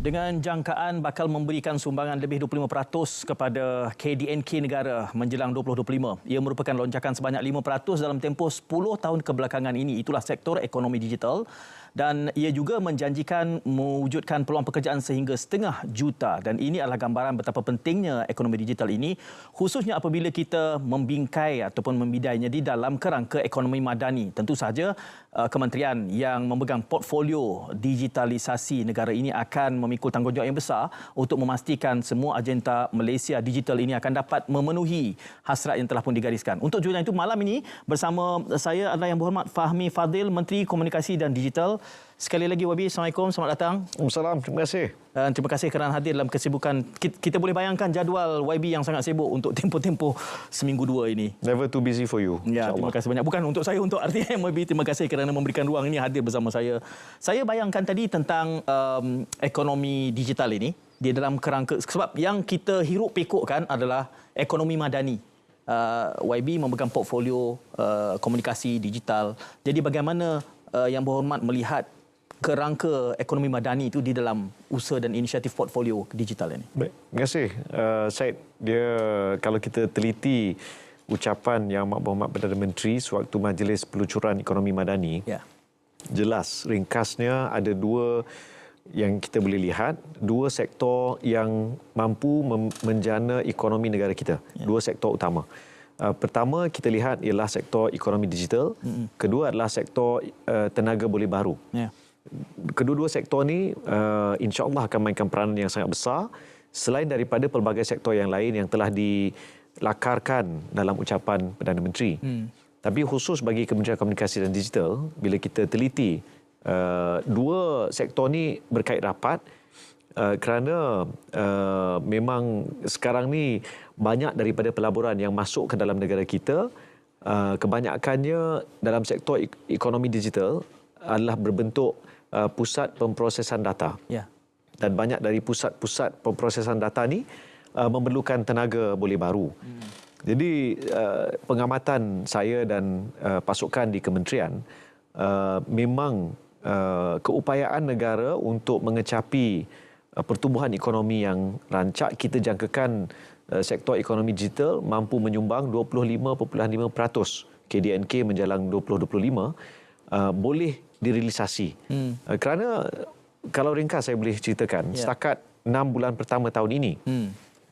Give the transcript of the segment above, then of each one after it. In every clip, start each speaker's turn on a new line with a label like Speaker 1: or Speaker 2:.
Speaker 1: Dengan jangkaan bakal memberikan sumbangan lebih 25% kepada KDNK negara menjelang 2025. Ia merupakan lonjakan sebanyak 5% dalam tempoh 10 tahun kebelakangan ini. Itulah sektor ekonomi digital. Dan ia juga menjanjikan mewujudkan peluang pekerjaan sehingga 500,000 juta. Dan ini adalah gambaran betapa pentingnya ekonomi digital ini, khususnya apabila kita membingkai ataupun membidainya di dalam kerangka ekonomi madani. Tentu sahaja kementerian yang memegang portfolio digitalisasi negara ini akan memikul tanggungjawab yang besar untuk memastikan semua agenda Malaysia digital ini akan dapat memenuhi hasrat yang telah pun digariskan. Untuk tujuan itu, malam ini bersama saya adalah Yang Berhormat Fahmi Fadil, Menteri Komunikasi dan Digital. Sekali lagi YB, Assalamualaikum, selamat datang.
Speaker 2: Waalaikumsalam, terima kasih.
Speaker 1: Terima kasih kerana hadir dalam kesibukan. Kita boleh bayangkan jadual YB yang sangat sibuk untuk tempoh-tempoh seminggu dua ini.
Speaker 2: Never too busy for you.
Speaker 1: Ya, terima kasih banyak. Bukan untuk saya, untuk RTM YB. Terima kasih kerana memberikan ruang ini hadir bersama saya. Saya bayangkan tadi tentang ekonomi digital ini di dalam kerangka, sebab yang kita hirup pikukkan adalah ekonomi madani. YB memegang portfolio komunikasi digital. Jadi bagaimana Yang Berhormat melihat kerangka ekonomi madani itu di dalam usaha dan inisiatif portfolio digital ini?
Speaker 2: Baik, terima kasih. Syed, kalau kita teliti ucapan Yang Berhormat Perdana Menteri sewaktu Majlis Peluncuran Ekonomi Madani, jelas ringkasnya ada dua yang kita boleh lihat, dua sektor yang mampu menjana ekonomi negara kita. Dua sektor utama. Pertama kita lihat ialah sektor ekonomi digital, kedua adalah sektor tenaga boleh baru. Kedua-dua sektor ni insya-Allah akan mainkan peranan yang sangat besar selain daripada pelbagai sektor yang lain yang telah dilakarkan dalam ucapan Perdana Menteri. Tapi khusus bagi Kementerian Komunikasi dan Digital, bila kita teliti dua sektor ni berkait rapat kerana memang sekarang ni banyak daripada pelaburan yang masuk ke dalam negara kita, kebanyakannya dalam sektor ekonomi digital adalah berbentuk pusat pemprosesan data. Dan banyak dari pusat-pusat pemprosesan data ni memerlukan tenaga boleh baru. Jadi pengamatan saya dan pasukan di kementerian, memang keupayaan negara untuk mengecapi pertumbuhan ekonomi yang rancak, kita jangkakan sektor ekonomi digital mampu menyumbang 25.5% KDNK menjelang 2025 boleh direalisasi. Kerana kalau ringkas saya boleh ceritakan, setakat 6 bulan pertama tahun ini,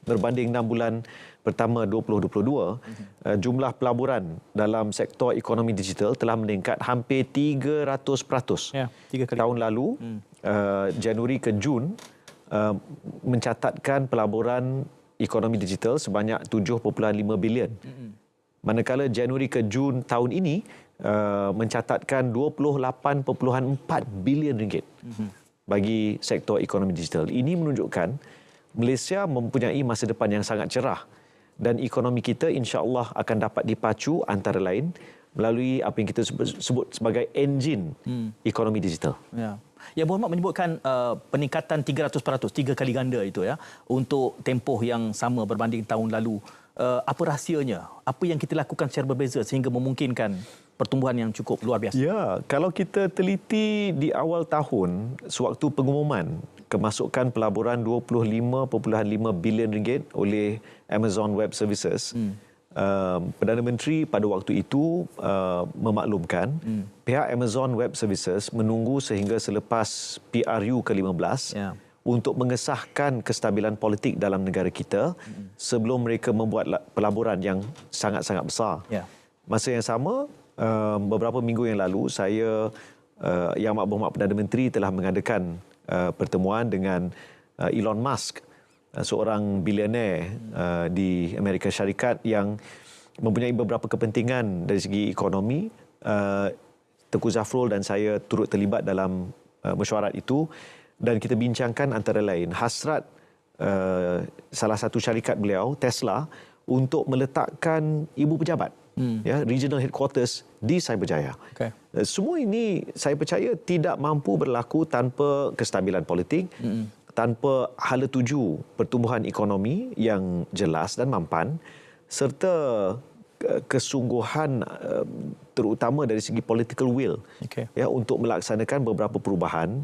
Speaker 2: berbanding 6 bulan pertama 2022, jumlah pelaburan dalam sektor ekonomi digital telah meningkat hampir 300%.
Speaker 1: 3 kali.
Speaker 2: Tahun lalu, Januari ke Jun, mencatatkan pelaburan ekonomi digital sebanyak 7.5 bilion. Manakala Januari ke Jun tahun ini mencatatkan 28.4 bilion ringgit bagi sektor ekonomi digital. Ini menunjukkan Malaysia mempunyai masa depan yang sangat cerah dan ekonomi kita insya-Allah akan dapat dipacu antara lain melalui apa yang kita sebut sebagai enjin ekonomi digital.
Speaker 1: Yang Berhormat menyebutkan peningkatan 300%, 3 kali ganda itu untuk tempoh yang sama berbanding tahun lalu. Apa rahsianya? Apa yang kita lakukan secara berbeza sehingga memungkinkan pertumbuhan yang cukup luar biasa?
Speaker 2: Ya, kalau kita teliti di awal tahun, sewaktu pengumuman kemasukan pelaburan 25.5 bilion ringgit oleh Amazon Web Services, Perdana Menteri pada waktu itu memaklumkan pihak Amazon Web Services menunggu sehingga selepas PRU ke-15 untuk mengesahkan kestabilan politik dalam negara kita sebelum mereka membuat pelaburan yang sangat-sangat besar. Masa yang sama, beberapa minggu yang lalu, saya Yang Berhormat Perdana Menteri telah mengadakan pertemuan dengan Elon Musk, seorang bilioner di Amerika Syarikat yang mempunyai beberapa kepentingan dari segi ekonomi. Tengku Zafrul dan saya turut terlibat dalam mesyuarat itu dan kita bincangkan antara lain hasrat salah satu syarikat beliau, Tesla, untuk meletakkan ibu pejabat, regional headquarters di Cyberjaya. Semua ini saya percaya tidak mampu berlaku tanpa kestabilan politik, tanpa hala tuju pertumbuhan ekonomi yang jelas dan mampan, serta kesungguhan terutama dari segi political will untuk melaksanakan beberapa perubahan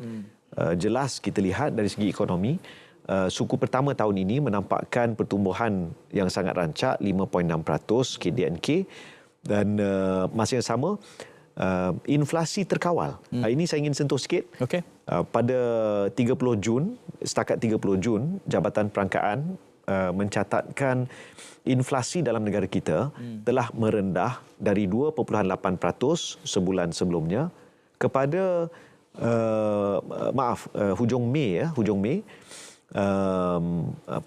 Speaker 2: jelas kita lihat dari segi ekonomi, suku pertama tahun ini menampakkan pertumbuhan yang sangat rancak 5.6% KDNK, dan masa yang sama inflasi terkawal. Ini saya ingin sentuh sikit.
Speaker 1: Okey.
Speaker 2: Pada 30 Jun, setakat 30 Jun, Jabatan Perangkaan mencatatkan inflasi dalam negara kita telah merendah dari 2.8% sebulan sebelumnya kepada hujung Mei,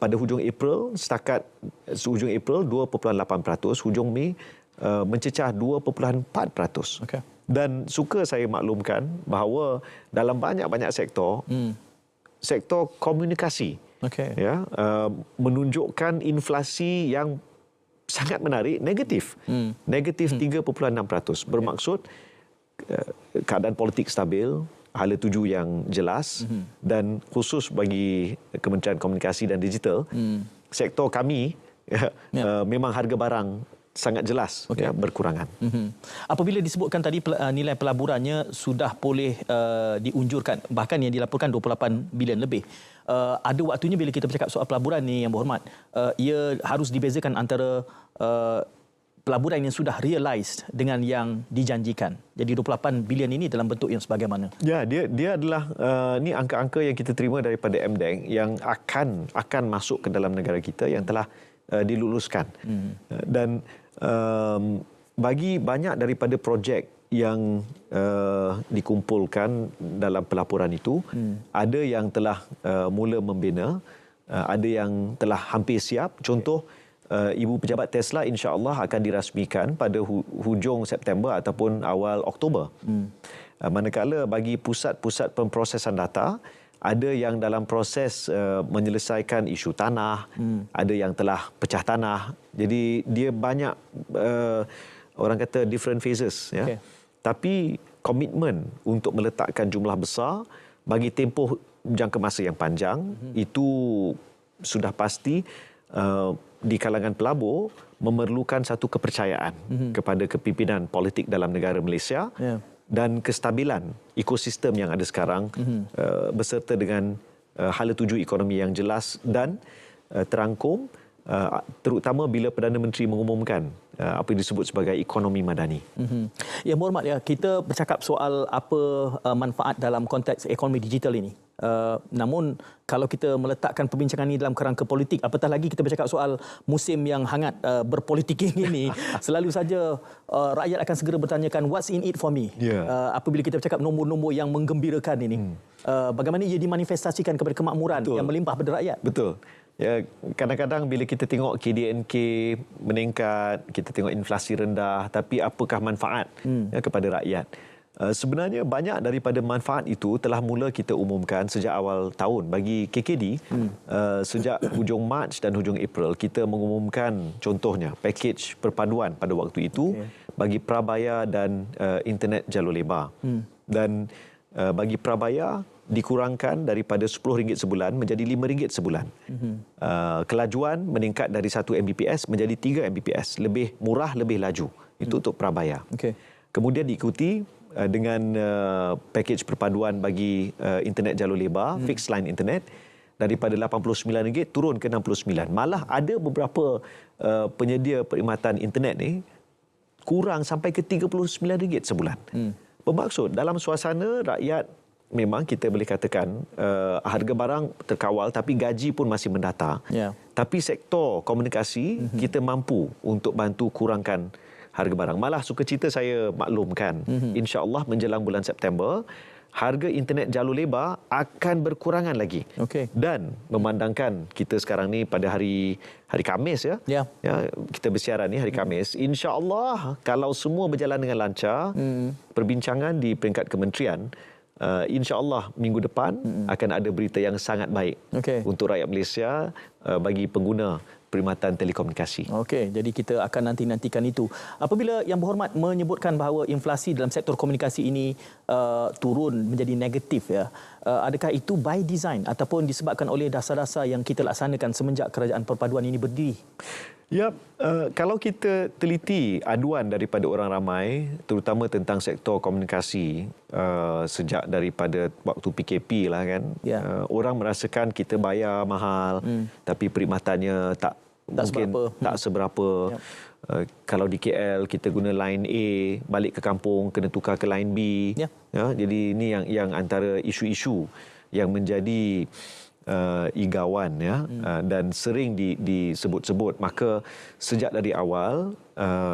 Speaker 2: pada hujung April, setakat hujung April 2.8%, hujung Mei mencecah 2.4%.
Speaker 1: Okey.
Speaker 2: Dan suka saya maklumkan bahawa dalam banyak-banyak sektor, sektor komunikasi, ya, menunjukkan inflasi yang sangat menarik, negatif. Negatif 3.6%. Bermaksud keadaan politik stabil, hala tuju yang jelas, dan khusus bagi Kementerian Komunikasi dan Digital, sektor kami memang harga barang sangat jelas, berkurangan.
Speaker 1: Apabila disebutkan tadi nilai pelaburannya sudah boleh diunjurkan, bahkan yang dilaporkan 28 bilion lebih. Ada waktunya bila kita bercakap soal pelaburan ni, Yang Berhormat, ia harus dibezakan antara pelaburan yang sudah realised dengan yang dijanjikan. Jadi 28 bilion ini dalam bentuk yang sebagaimana?
Speaker 2: Ya, dia adalah ni angka-angka yang kita terima daripada MDEC yang akan masuk ke dalam negara kita, yang telah diluluskan. Dan bagi banyak daripada projek yang dikumpulkan dalam pelaporan itu, ada yang telah mula membina, ada yang telah hampir siap. Contoh, Ibu Pejabat Tesla insya-Allah akan dirasmikan pada hujung September ataupun awal Oktober. Manakala bagi pusat-pusat pemprosesan data, ada yang dalam proses menyelesaikan isu tanah, ada yang telah pecah tanah. Jadi dia banyak orang kata different phases, ya. Tapi komitmen untuk meletakkan jumlah besar bagi tempoh jangka masa yang panjang itu sudah pasti di kalangan pelabur memerlukan satu kepercayaan kepada kepimpinan politik dalam negara Malaysia. Dan kestabilan ekosistem yang ada sekarang beserta dengan hala tuju ekonomi yang jelas dan terangkum, terutama bila Perdana Menteri mengumumkan apa yang disebut sebagai ekonomi madani.
Speaker 1: Yang Berhormat, ya, kita bercakap soal apa manfaat dalam konteks ekonomi digital ini. Namun kalau kita meletakkan perbincangan ini dalam kerangka politik, apatah lagi kita bercakap soal musim yang hangat berpolitiking ini, selalu saja rakyat akan segera bertanyakan what's in it for me. Apabila kita bercakap nombor-nombor yang menggembirakan ini, bagaimana ia dimanifestasikan kepada kemakmuran yang melimpah pada rakyat.
Speaker 2: Betul. Ya, kadang-kadang bila kita tengok KDNK meningkat, kita tengok inflasi rendah, tapi apakah manfaat kepada rakyat? Sebenarnya banyak daripada manfaat itu telah mula kita umumkan sejak awal tahun. Bagi KKD, sejak hujung Mac dan hujung April, kita mengumumkan contohnya pakej perpaduan pada waktu itu bagi prabayar dan internet jalur lebar. Dan bagi prabayar dikurangkan daripada RM10 sebulan menjadi RM5 sebulan. Kelajuan meningkat dari 1 Mbps menjadi 3 Mbps. Lebih murah, lebih laju. Itu untuk prabayar. Kemudian diikuti dengan pakej perpaduan bagi internet jalur lebar, fixed line internet, daripada RM89 turun ke RM69. Malah ada beberapa penyedia perkhidmatan internet ni kurang sampai ke RM39 sebulan. Bermaksud dalam suasana rakyat memang kita boleh katakan harga barang terkawal tapi gaji pun masih mendata. Tapi sektor komunikasi kita mampu untuk bantu kurangkan harga barang. Malah sukacita saya maklumkan, insya-Allah menjelang bulan September harga internet jalur lebar akan berkurangan lagi. Dan memandangkan kita sekarang ni pada hari Khamis, ya, kita bersiaran ni hari Khamis, insya-Allah kalau semua berjalan dengan lancar, perbincangan di peringkat kementerian, insya-Allah minggu depan akan ada berita yang sangat baik untuk rakyat Malaysia bagi pengguna perkhidmatan telekomunikasi.
Speaker 1: Jadi kita akan nantikan itu. Apabila Yang Berhormat menyebutkan bahawa inflasi dalam sektor komunikasi ini turun menjadi negatif, ya, adakah itu by design ataupun disebabkan oleh dasar-dasar yang kita laksanakan semenjak kerajaan perpaduan ini berdiri?
Speaker 2: Ya, kalau kita teliti aduan daripada orang ramai, terutama tentang sektor komunikasi sejak daripada waktu PKP lah kan, orang merasakan kita bayar mahal, tapi perkhidmatannya tak seberapa. Yep. Kalau di KL kita guna line A, balik ke kampung kena tukar ke line B. Yeah. Ya, jadi ini yang antara isu-isu yang menjadi igawan ya, dan sering disebut-sebut. Maka sejak dari awal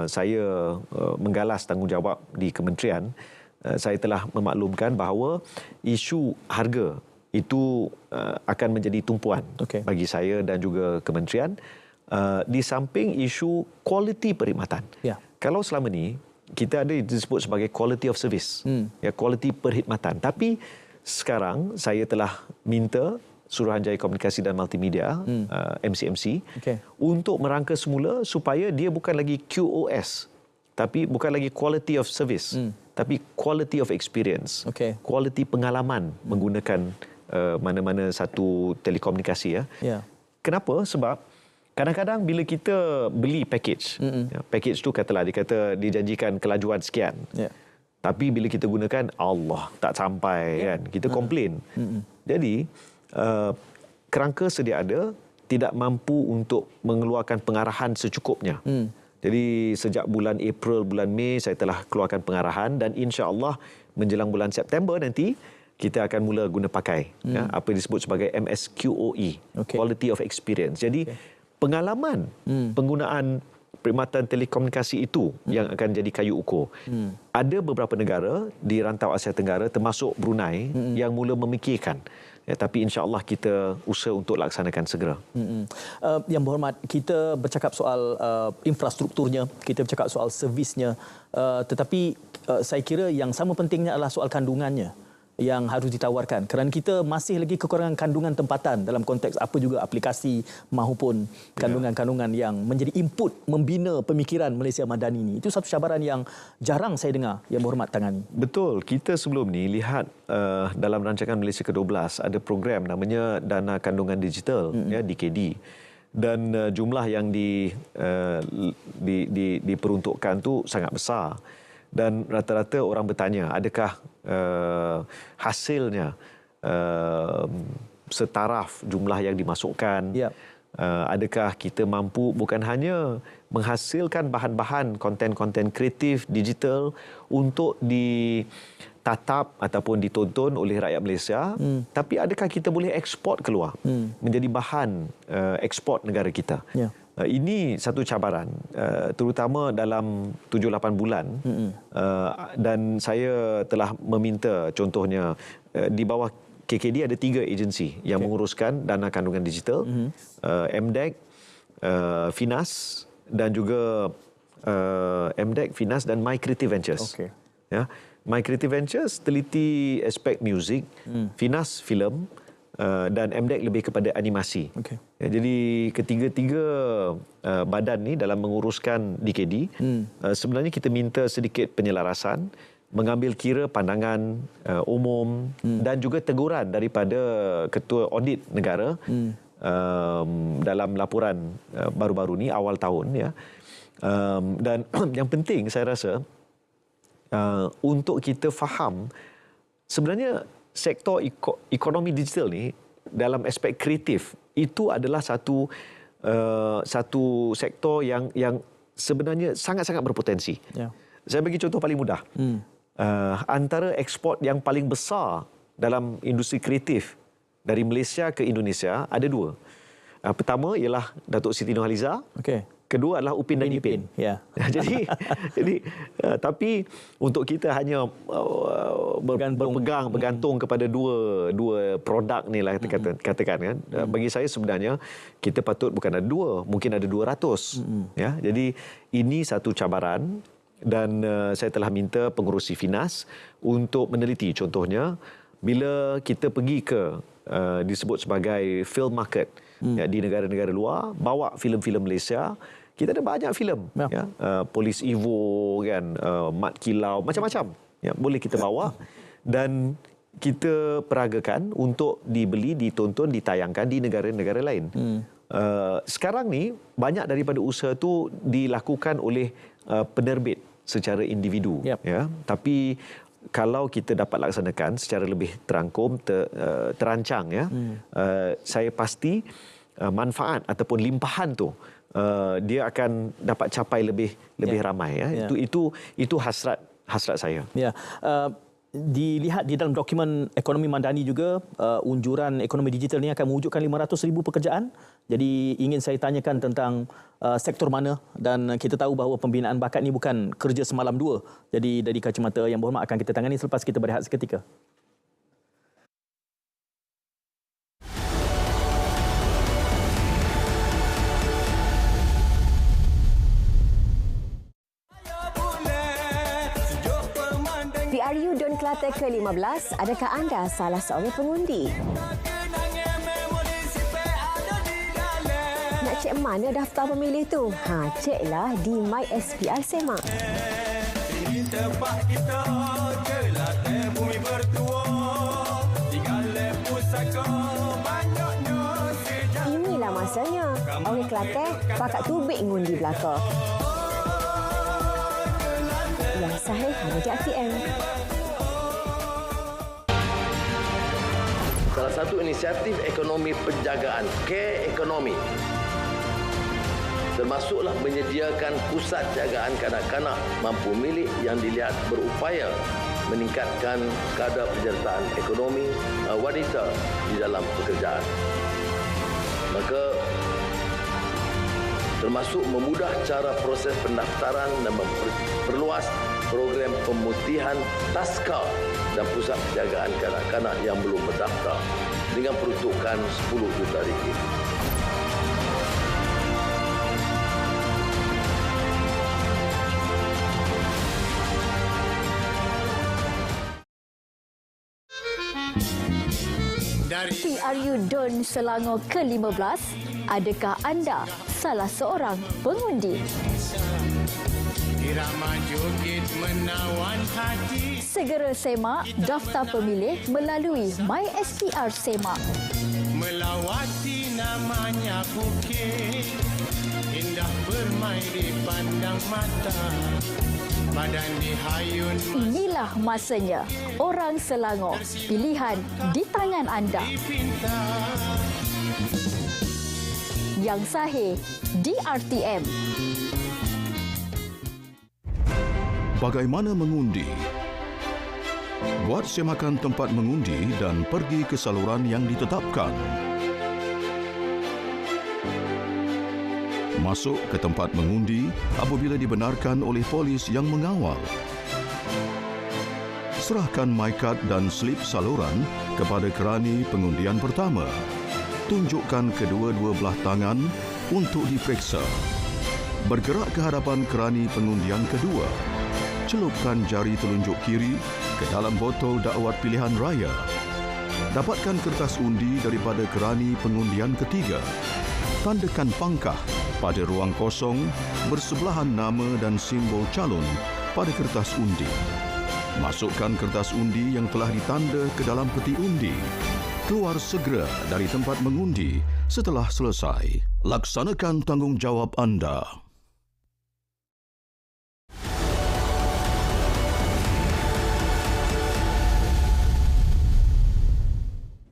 Speaker 2: saya menggalas tanggungjawab di kementerian, saya telah memaklumkan bahawa isu harga itu akan menjadi tumpuan bagi saya dan juga kementerian, di samping isu kualiti perkhidmatan. Kalau selama ni kita ada disebut sebagai quality of service, ya, kualiti perkhidmatan, tapi sekarang saya telah minta Suruhanjaya Komunikasi dan Multimedia, MCMC, untuk merangka semula supaya dia bukan lagi QoS, tapi bukan lagi quality of service, tapi quality of experience, quality pengalaman menggunakan mana-mana satu telekomunikasi. Kenapa? Sebab kadang-kadang bila kita beli package, package tu katalah dijanjikan kelajuan sekian, tapi bila kita gunakan, Allah, tak sampai, kan? Kita komplain. Jadi kerangka sedia ada, tidak mampu untuk mengeluarkan pengarahan secukupnya. Jadi sejak bulan April, bulan Mei saya telah keluarkan pengarahan, dan insya-Allah menjelang bulan September nanti kita akan mula guna pakai apa yang disebut sebagai MSQoE, Quality of Experience. Jadi pengalaman penggunaan perkhidmatan telekomunikasi itu yang akan jadi kayu ukur. Ada beberapa negara di rantau Asia Tenggara termasuk Brunei yang mula memikirkan. Tapi insya-Allah kita usaha untuk laksanakan segera.
Speaker 1: Yang berhormat, kita bercakap soal infrastrukturnya, kita bercakap soal servisnya, tetapi saya kira yang sama pentingnya adalah soal kandungannya yang harus ditawarkan, kerana kita masih lagi kekurangan kandungan tempatan dalam konteks apa juga aplikasi maupun kandungan-kandungan yang menjadi input membina pemikiran Malaysia Madani ini. Itu satu cabaran yang jarang saya dengar Yang Berhormat tangani.
Speaker 2: Betul. Kita sebelum ni lihat dalam rancangan Malaysia ke-12 ada program namanya Dana Kandungan Digital, ya, DKD. Dan jumlah yang diperuntukkan tu sangat besar. Dan rata-rata orang bertanya, adakah hasilnya setaraf jumlah yang dimasukkan? Adakah kita mampu bukan hanya menghasilkan bahan-bahan konten-konten kreatif digital untuk ditatap ataupun ditonton oleh rakyat Malaysia, tapi adakah kita boleh ekspor keluar menjadi bahan ekspor negara kita? Ini satu cabaran, terutama dalam 7-8 bulan. Dan saya telah meminta, contohnya di bawah KKD ada 3 agensi yang menguruskan dana kandungan digital, MDEC, Finas, dan juga MDEC, Finas dan My Creative Ventures. Ya, My Creative Ventures teliti aspek muzik, Finas filem, dan MDEC lebih kepada animasi. Ya, jadi ketiga-tiga badan ni dalam menguruskan DKD, sebenarnya kita minta sedikit penyelarasan, mengambil kira pandangan umum dan juga teguran daripada Ketua Audit Negara dalam laporan baru-baru ni awal tahun, ya. Dan yang penting saya rasa untuk kita faham sebenarnya sektor ekonomi digital ni dalam aspek kreatif itu adalah satu sektor yang sebenarnya sangat-sangat berpotensi. Saya bagi contoh paling mudah. Antara ekspor yang paling besar dalam industri kreatif dari Malaysia ke Indonesia ada 2. Pertama ialah Datuk Siti Nurhaliza. Kedua adalah Upin dan Ipin. Jadi tapi untuk kita hanya bergantung kepada dua produk ni lah katakan, kan. Bagi saya sebenarnya kita patut bukan ada 2, mungkin ada 200. Ya, jadi ini satu cabaran, dan saya telah minta pengurusi Finas untuk meneliti, contohnya bila kita pergi ke disebut sebagai film market, ya, di negara-negara luar, bawa filem-filem Malaysia. Kita ada banyak filem, ya, Polis Evo, kan, Mat Kilau, macam-macam, ya, boleh kita bawa dan kita peragakan untuk dibeli, ditonton, ditayangkan di negara-negara lain. Sekarang ni banyak daripada usaha tu dilakukan oleh penerbit secara individu. Ya. Tapi kalau kita dapat laksanakan secara lebih terangkum, terancang, ya, saya pasti manfaat ataupun limpahan tu dia akan dapat capai lebih ramai. Ya. Itu hasrat saya.
Speaker 1: Ya. Dilihat di dalam dokumen ekonomi madani juga, unjuran ekonomi digital ini akan mewujudkan 500,000 pekerjaan. Jadi ingin saya tanyakan tentang sektor mana, dan kita tahu bahawa pembinaan bakat ini bukan kerja semalam dua. Jadi dari kacamata Yang Berhormat akan kita tangani selepas kita berehat seketika.
Speaker 3: PRU Don Kelate ke-15, adakah anda salah seorang pengundi? Nak cek mana daftar pemilih tu? Ceklah di MySPR SEMA. Inilah masanya. Orang Kelate pakat tubik ngundi belaka. Yang sahih hanya di RTM.
Speaker 4: Salah satu inisiatif ekonomi penjagaan, care ekonomi, termasuklah menyediakan pusat jagaan kanak-kanak mampu milik yang dilihat berupaya meningkatkan kadar penyertaan ekonomi wanita di dalam pekerjaan. Maka termasuk memudah cara proses pendaftaran dan memperluas program pemutihan taska dan pusat penjagaan kanak-kanak yang belum berdaftar dengan peruntukan RM10 juta.
Speaker 5: PRU Don Selangor ke-15, adakah anda salah seorang pengundi?
Speaker 6: Irama joget menawan hati.
Speaker 5: Segera semak daftar pemilih melalui MySPR SEMA.
Speaker 6: Melawati namanya bukit, indah bermain di pandang mata. Badan dihayun.
Speaker 5: Inilah masanya. Orang Selangor, pilihan di tangan anda. Yang sahih di RTM.
Speaker 7: Bagaimana mengundi? Buat semakan tempat mengundi dan pergi ke saluran yang ditetapkan. Masuk ke tempat mengundi apabila dibenarkan oleh polis yang mengawal. Serahkan MyCard dan slip saluran kepada kerani pengundian pertama. Tunjukkan kedua-dua belah tangan untuk diperiksa. Bergerak ke hadapan kerani pengundian kedua. Celupkan jari telunjuk kiri ke dalam botol dakwat pilihan raya. Dapatkan kertas undi daripada kerani pengundian ketiga. Tandakan pangkah pada ruang kosong bersebelahan nama dan simbol calon pada kertas undi. Masukkan kertas undi yang telah ditanda ke dalam peti undi. Keluar segera dari tempat mengundi setelah selesai. Laksanakan tanggungjawab anda.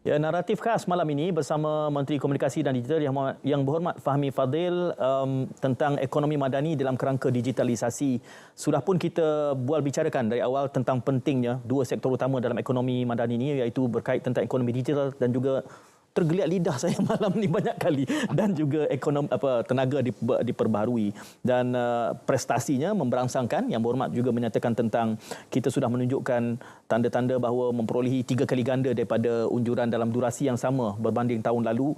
Speaker 1: Ya, naratif khas malam ini bersama Menteri Komunikasi dan Digital Yang Berhormat Fahmi Fadzil tentang ekonomi madani dalam kerangka digitalisasi. Sudah pun kita bicarakan dari awal tentang pentingnya dua sektor utama dalam ekonomi madani ini, iaitu berkait tentang ekonomi digital dan juga tergeliat lidah saya malam ni banyak kali, dan juga tenaga diperbaharui dan prestasinya memberangsangkan. Yang Berhormat juga menyatakan tentang kita sudah menunjukkan tanda-tanda bahawa memperolehi 3 kali ganda daripada unjuran dalam durasi yang sama berbanding tahun lalu.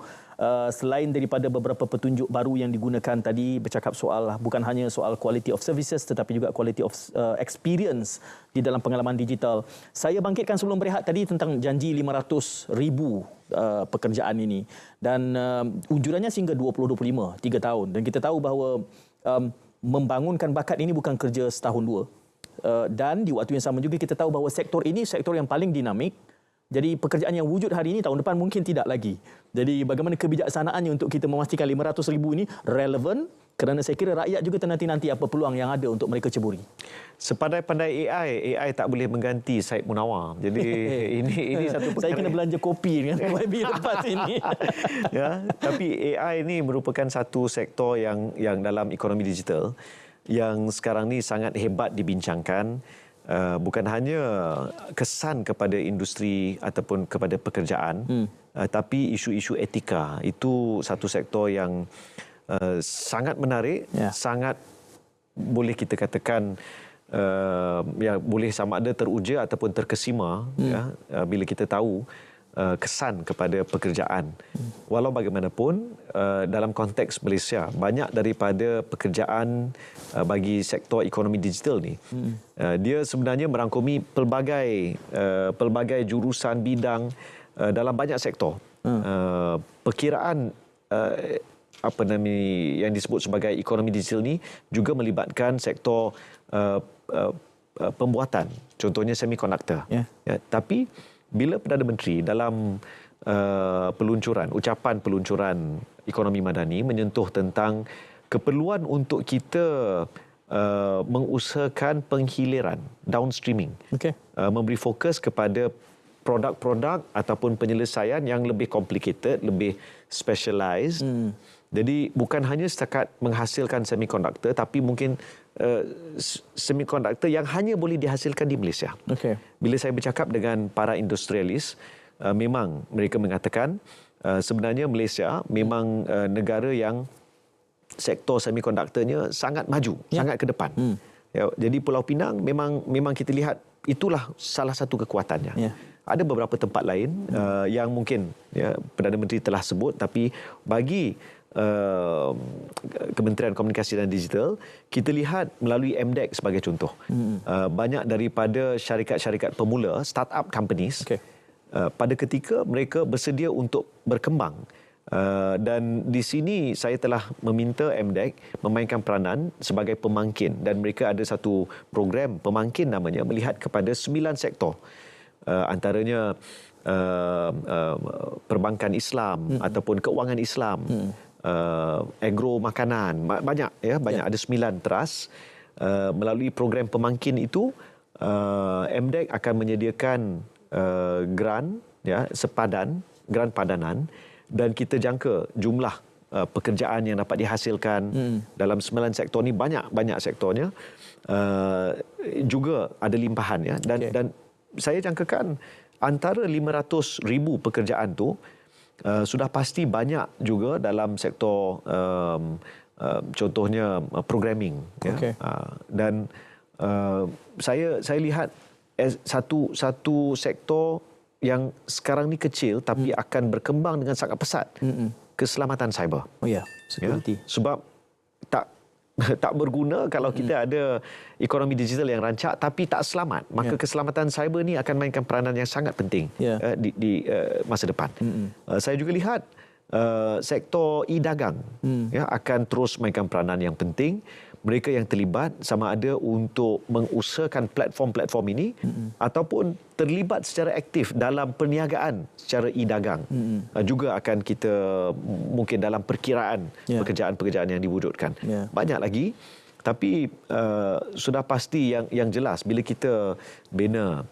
Speaker 1: Selain daripada beberapa petunjuk baru yang digunakan tadi, bercakap soal bukan hanya soal quality of services tetapi juga quality of experience di dalam pengalaman digital. Saya bangkitkan sebelum berehat tadi tentang janji 500,000 pekerjaan ini, dan unjurannya sehingga 2025, 3 tahun, dan kita tahu bahawa membangunkan bakat ini bukan kerja setahun dua, dan di waktu yang sama juga kita tahu bahawa sektor ini sektor yang paling dinamik, Jadi pekerjaan yang wujud hari ini tahun depan mungkin tidak lagi. Jadi bagaimana kebijaksanaannya untuk kita memastikan 500,000 ini relevan, kerana saya kira rakyat juga ternanti-nanti apa peluang yang ada untuk mereka ceburi.
Speaker 2: Sepandai-pandai AI tak boleh mengganti Syed Munawar. Jadi ini satu perkara.
Speaker 1: Saya kena belanja kopi dengan YB lepas ini.
Speaker 2: Ya, tapi AI ini merupakan satu sektor yang dalam ekonomi digital yang sekarang ni sangat hebat dibincangkan. Bukan hanya kesan kepada industri ataupun kepada pekerjaan, tapi isu-isu etika. Itu satu sektor yang sangat menarik, sangat boleh kita katakan boleh sama ada teruja ataupun terkesima bila kita tahu kesan kepada pekerjaan. Walau bagaimanapun, dalam konteks Malaysia, banyak daripada pekerjaan bagi sektor ekonomi digital ni, dia sebenarnya merangkumi pelbagai jurusan bidang dalam banyak sektor. Perkiraan yang disebut sebagai ekonomi digital ni juga melibatkan sektor pembuatan, contohnya semikonduktor. Tapi bila Perdana Menteri dalam ucapan peluncuran ekonomi madani menyentuh tentang keperluan untuk kita mengusahakan penghiliran, downstreaming, memberi fokus kepada produk-produk ataupun penyelesaian yang lebih complicated, lebih specialized. Jadi bukan hanya setakat menghasilkan semikonduktor, tapi mungkin semikonduktor yang hanya boleh dihasilkan di Malaysia. Bila saya bercakap dengan para industrialis, memang mereka mengatakan sebenarnya Malaysia memang negara yang sektor semikonduktornya sangat maju, sangat ke depan. Jadi Pulau Pinang memang kita lihat itulah salah satu kekuatannya. Ada beberapa tempat lain yang mungkin Perdana Menteri telah sebut, tapi bagi Kementerian Komunikasi dan Digital, kita lihat melalui MDEC sebagai contoh. Banyak daripada syarikat-syarikat pemula, start-up companies, pada ketika mereka bersedia untuk berkembang. Dan di sini saya telah meminta MDEC memainkan peranan sebagai pemangkin, dan mereka ada satu program pemangkin namanya, melihat kepada 9 sektor. Antaranya perbankan Islam ataupun keuangan Islam, agro makanan, banyak ada 9 trust. Melalui program pemangkin itu, MDEC akan menyediakan grant grant padanan, dan kita jangka jumlah pekerjaan yang dapat dihasilkan dalam 9 sektor ni, banyak sektornya, juga ada limpahan dan saya jangkakan antara 500,000 pekerjaan tu sudah pasti banyak juga dalam sektor contohnya programming. Dan saya lihat satu sektor yang sekarang ni kecil tapi akan berkembang dengan sangat pesat, keselamatan cyber.
Speaker 1: Security.
Speaker 2: Sebab tak berguna kalau kita ada ekonomi digital yang rancak tapi tak selamat. Maka keselamatan cyber ni akan mainkan peranan yang sangat penting di masa depan. Saya juga lihat sektor e-dagang akan terus mainkan peranan yang penting. Mereka yang terlibat sama ada untuk mengusahakan platform-platform ini ataupun terlibat secara aktif dalam perniagaan secara e-dagang, juga akan kita mungkin dalam perkiraan pekerjaan-pekerjaan yang diwujudkan. Banyak lagi, tapi sudah pasti yang jelas bila kita bina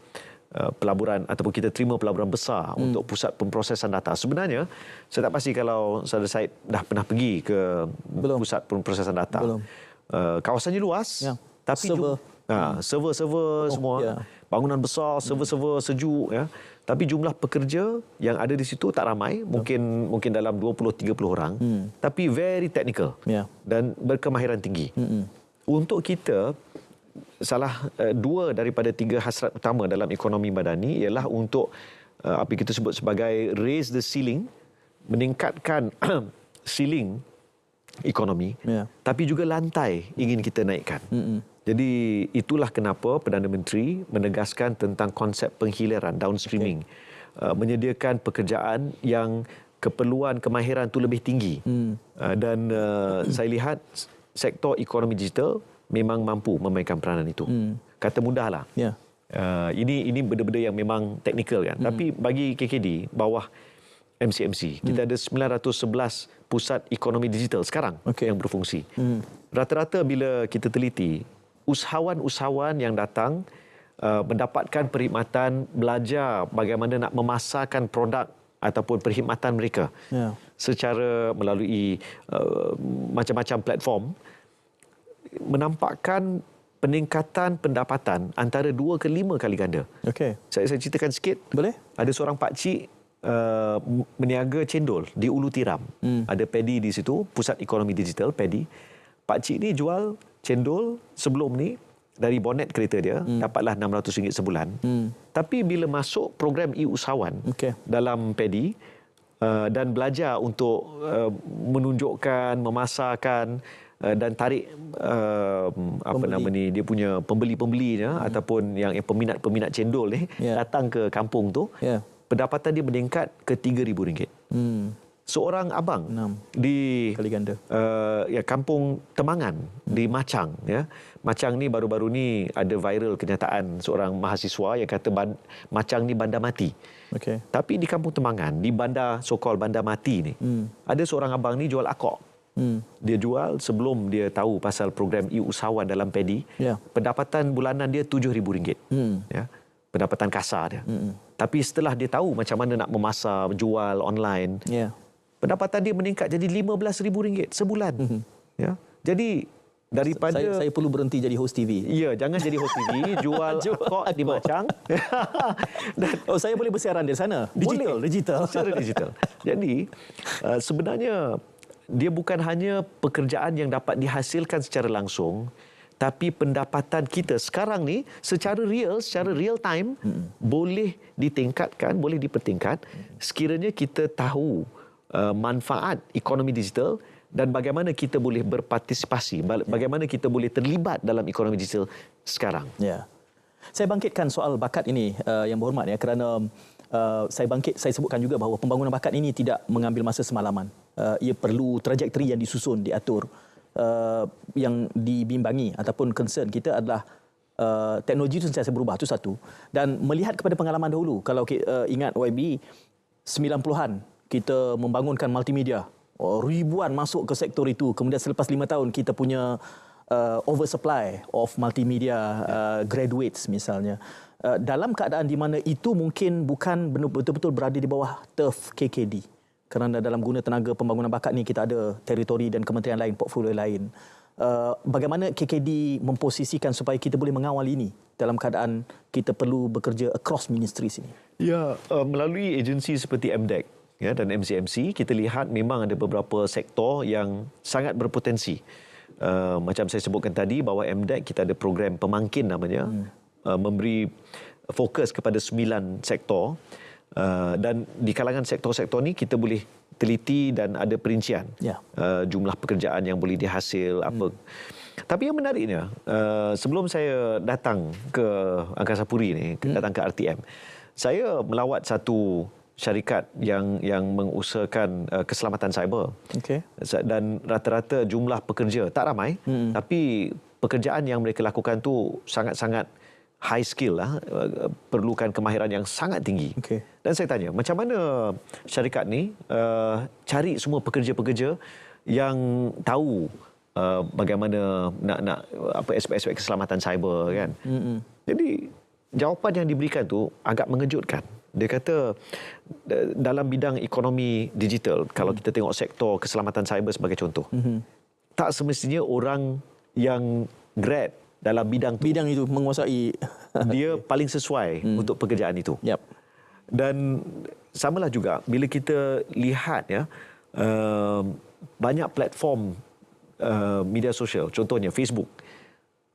Speaker 2: pelaburan ataupun kita terima pelaburan besar untuk pusat pemprosesan data. Sebenarnya saya tak pasti kalau Saudara Syed dah pernah pergi ke pusat pemprosesan data.
Speaker 1: Belum.
Speaker 2: Kawasannya luas, tapi server-server semua, bangunan besar, server-server sejuk, tapi jumlah pekerja yang ada di situ tak ramai, mungkin dalam 20-30 orang, tapi very technical dan berkemahiran tinggi. Untuk kita, dua daripada 3 hasrat utama dalam ekonomi madani ialah untuk apa kita sebut sebagai raise the ceiling, meningkatkan ceiling ekonomi, tapi juga lantai ingin kita naikkan. Jadi itulah kenapa Perdana Menteri menegaskan tentang konsep penghiliran, downstreaming, menyediakan pekerjaan yang keperluan kemahiran itu lebih tinggi. Dan saya lihat sektor ekonomi digital memang mampu memainkan peranan itu. Kata mudahlah, Ini benda-benda yang memang teknikal kan. Tapi bagi KKD bawah MCMC kita ada 911 pusat ekonomi digital sekarang yang berfungsi. Rata-rata bila kita teliti, usahawan-usahawan yang datang mendapatkan perkhidmatan belajar bagaimana nak memasarkan produk ataupun perkhidmatan mereka secara melalui macam-macam platform, menampakkan peningkatan pendapatan antara 2 ke 5 kali ganda. Saya ceritakan sikit.
Speaker 1: Boleh?
Speaker 2: Ada seorang pakcik meniaga cendol di Ulu Tiram. Ada Paddy di situ, pusat ekonomi digital Paddy. Pakcik ni jual cendol sebelum ni dari bonet kereta dia dapatlah RM600 sebulan. Tapi bila masuk program e-usahawan dalam Paddy dan belajar untuk menunjukkan, memasarkan dan tarik dia punya pembeli-pembelinya ataupun yang peminat-peminat cendol ni datang ke kampung tu, pendapatan dia meningkat ke RM3,000. Seorang abang di
Speaker 1: kali ganda.
Speaker 2: Kampung Temangan di Machang, Machang ni baru-baru ni ada viral kenyataan seorang mahasiswa yang kata Machang ni bandar mati. Tapi di Kampung Temangan, di bandar so-called bandar mati ni, ada seorang abang ni jual akok. Dia jual sebelum dia tahu pasal program e-usahawan dalam Paddy. Pendapatan bulanan dia RM7,000. Pendapatan kasar dia. Tapi setelah dia tahu macam mana nak memasar, jual online, pendapatan dia meningkat jadi RM15,000 sebulan. Jadi daripada
Speaker 1: saya perlu berhenti jadi host TV.
Speaker 2: Ya, jangan jadi host TV, jual akok di Machang.
Speaker 1: Saya boleh bersiaran di sana. Digital.
Speaker 2: Secara digital. Jadi sebenarnya dia bukan hanya pekerjaan yang dapat dihasilkan secara langsung, tapi pendapatan kita sekarang ni secara real time boleh ditingkatkan, boleh dipertingkat sekiranya kita tahu manfaat ekonomi digital dan bagaimana kita boleh berpartisipasi, bagaimana kita boleh terlibat dalam ekonomi digital sekarang.
Speaker 1: Saya bangkitkan soal bakat ini yang berhormat kerana saya sebutkan juga bahawa pembangunan bakat ini tidak mengambil masa semalaman. Ia perlu trajektori yang disusun, diatur. Yang dibimbangi ataupun concern kita adalah teknologi itu sentiasa berubah, itu satu. Dan melihat kepada pengalaman dahulu, kalau ingat YB 90-an kita membangunkan multimedia, ribuan masuk ke sektor itu, kemudian selepas 5 tahun kita punya oversupply of multimedia graduates misalnya. Dalam keadaan di mana itu mungkin bukan betul-betul berada di bawah turf KKD. Kerana dalam guna tenaga pembangunan bakat ni kita ada teritori dan kementerian lain, portfolio lain. Bagaimana KKD memposisikan supaya kita boleh mengawal ini dalam keadaan kita perlu bekerja across ministries ini?
Speaker 2: Melalui agensi seperti MDEC dan MCMC, kita lihat memang ada beberapa sektor yang sangat berpotensi. Macam saya sebutkan tadi bahawa MDEC kita ada program pemangkin namanya, memberi fokus kepada 9 sektor. Dan di kalangan sektor-sektor ni kita boleh teliti dan ada perincian jumlah pekerjaan yang boleh dihasil apa. Tapi yang menariknya, sebelum saya datang ke Angkasa Puri ni, datang ke RTM, saya melawat satu syarikat yang mengusahakan keselamatan cyber. Dan rata-rata jumlah pekerja tak ramai, tapi pekerjaan yang mereka lakukan tu sangat-sangat high skill lah, perlukan kemahiran yang sangat tinggi. Dan saya tanya, macam mana syarikat ni cari semua pekerja-pekerja yang tahu bagaimana nak apa aspek-aspek keselamatan cyber kan. Jadi jawapan yang diberikan tu agak mengejutkan. Dia kata dalam bidang ekonomi digital, kalau kita tengok sektor keselamatan cyber sebagai contoh, tak semestinya orang yang grad dalam bidang
Speaker 1: itu menguasai,
Speaker 2: dia paling sesuai untuk pekerjaan itu. Dan samalah juga bila kita lihat banyak platform media sosial, contohnya Facebook,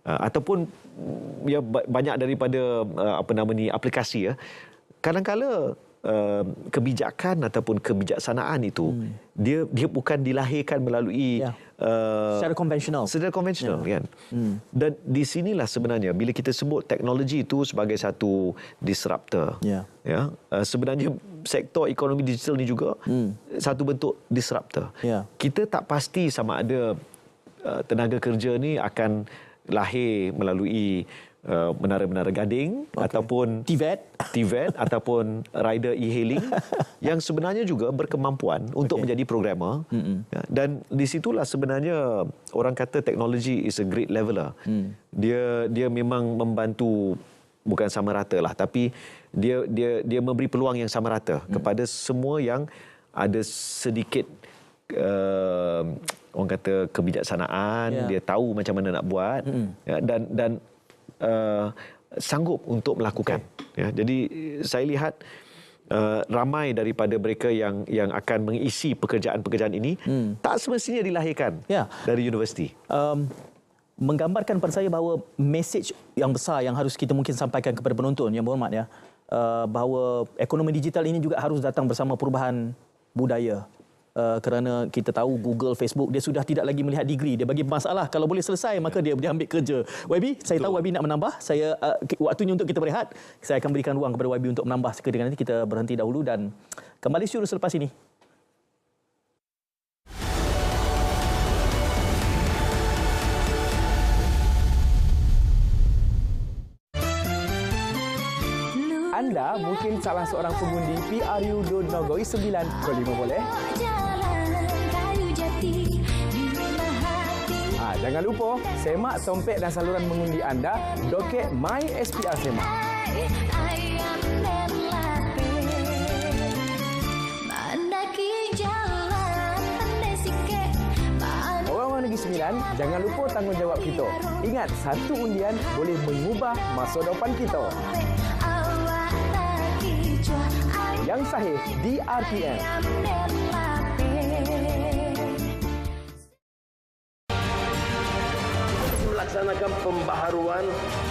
Speaker 2: ataupun banyak daripada aplikasi, kadang-kala kebijakan ataupun kebijaksanaan itu dia bukan dilahirkan melalui
Speaker 1: secara konvensional
Speaker 2: kan. Dan di sinilah sebenarnya bila kita sebut teknologi itu sebagai satu disruptor, sebenarnya sektor ekonomi digital ni juga satu bentuk disruptor. Kita tak pasti sama ada tenaga kerja ni akan lahir melalui menara-menara gading ataupun TVET ataupun rider e-hailing yang sebenarnya juga berkemampuan untuk menjadi programmer. Dan di situlah sebenarnya orang kata teknologi is a great leveler. Dia memang membantu, bukan sama rata lah, tapi dia memberi peluang yang sama rata kepada semua yang ada sedikit orang kata kebijaksanaan, dia tahu macam mana nak buat, dan sanggup untuk melakukan. Jadi saya lihat ramai daripada mereka yang akan mengisi pekerjaan-pekerjaan ini tak semestinya dilahirkan dari universiti.
Speaker 1: Menggambarkan pada saya bahawa mesej yang besar yang harus kita mungkin sampaikan kepada penonton yang berhormat, bahawa ekonomi digital ini juga harus datang bersama perubahan budaya. Kerana kita tahu Google, Facebook, dia sudah tidak lagi melihat degree. Dia bagi masalah, kalau boleh selesai maka dia ambil kerja. YB, saya tahu YB nak menambah. Waktunya untuk kita berehat. Saya akan berikan ruang kepada YB untuk menambah seketika nanti. Kita berhenti dahulu dan kembali syurul selepas ini.
Speaker 8: Anda mungkin salah seorang pengundi PRU Dun Nogoi 9 Kolima boleh? Jangan lupa semak tompek dan saluran mengundi anda doket My SPR Semak. Orang-orang Negeri Sembilan, jangan lupa tanggungjawab kita. Ingat, satu undian boleh mengubah masa depan kita. Yang sahih di RTM.
Speaker 4: Melaksanakan pembaharuan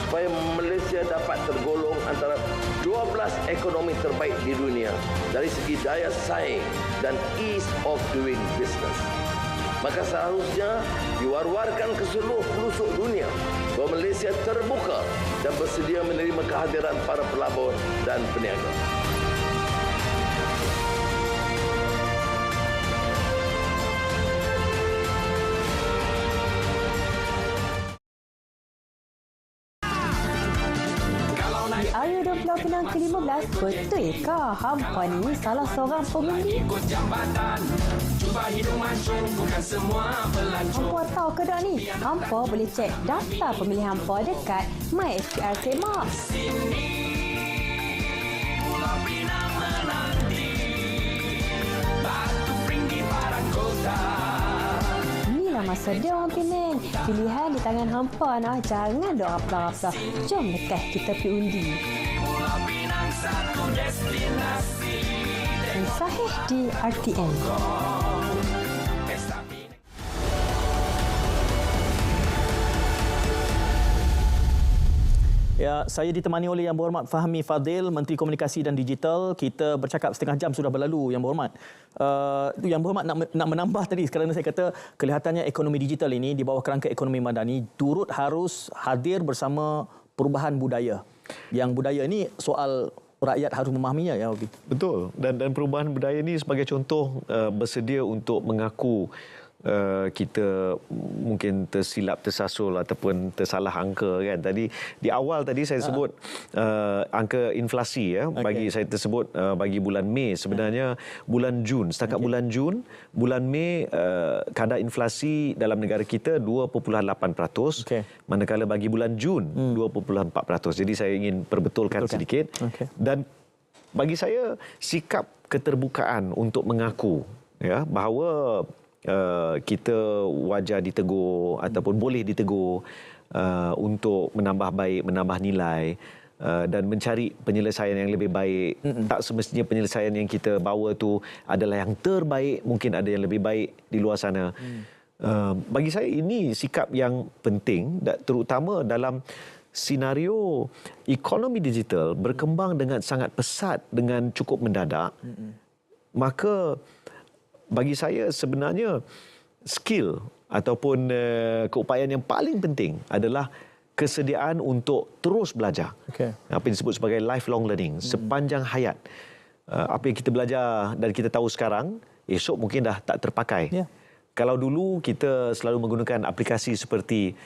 Speaker 4: supaya Malaysia dapat tergolong antara 12 ekonomi terbaik di dunia dari segi daya saing dan ease of doing business. Maka seharusnya diwar-warkan ke seluruh pelosok dunia bahawa Malaysia terbuka dan bersedia menerima kehadiran para pelabur dan peniaga.
Speaker 3: PRU Dun Pulau Pinang ke-15, betulkah hampa ni salah seorang pengundi? Hampa tahu ke tak ni? Hampa boleh cek daftar pemilih hampa dekat My SPR Semak. Inilah masa dia orang Penang. Pilihan di tangan hampa nah. Jangan doa apa-apa. Jom lekas kita pergi undi. Yang sahih di RTM.
Speaker 1: Ya, saya ditemani oleh Yang Berhormat Fahmi Fadil, Menteri Komunikasi dan Digital. Kita bercakap setengah jam sudah berlalu, Yang Berhormat. Yang Berhormat nak menambah tadi kerana saya kata kelihatannya ekonomi digital ini di bawah kerangka ekonomi madani turut harus hadir bersama perubahan budaya. Yang budaya ini soal rakyat harus memahaminya, ya Abi.
Speaker 2: Betul. Dan perubahan budaya ini sebagai contoh bersedia untuk mengaku kita mungkin tersilap, tersasul ataupun tersalah angka kan. Tadi di awal tadi saya sebut angka inflasi bagi saya tersebut bagi bulan Mei, sebenarnya bulan Jun, setakat bulan Jun, bulan Mei kadar inflasi dalam negara kita 2.8%, manakala bagi bulan Jun 2.4%. Jadi saya ingin perbetulkan sedikit. Dan bagi saya sikap keterbukaan untuk mengaku bahawa kita wajar ditegur ataupun boleh ditegur untuk menambah baik, menambah nilai dan mencari penyelesaian yang lebih baik. Tak semestinya penyelesaian yang kita bawa tu adalah yang terbaik, mungkin ada yang lebih baik di luar sana. Bagi saya ini sikap yang penting, terutama dalam senario ekonomi digital berkembang dengan sangat pesat, dengan cukup mendadak. Maka bagi saya sebenarnya skill ataupun keupayaan yang paling penting adalah kesediaan untuk terus belajar. Apa yang disebut sebagai lifelong learning, sepanjang hayat. Apa yang kita belajar dan kita tahu sekarang, esok mungkin dah tak terpakai. Kalau dulu kita selalu menggunakan aplikasi seperti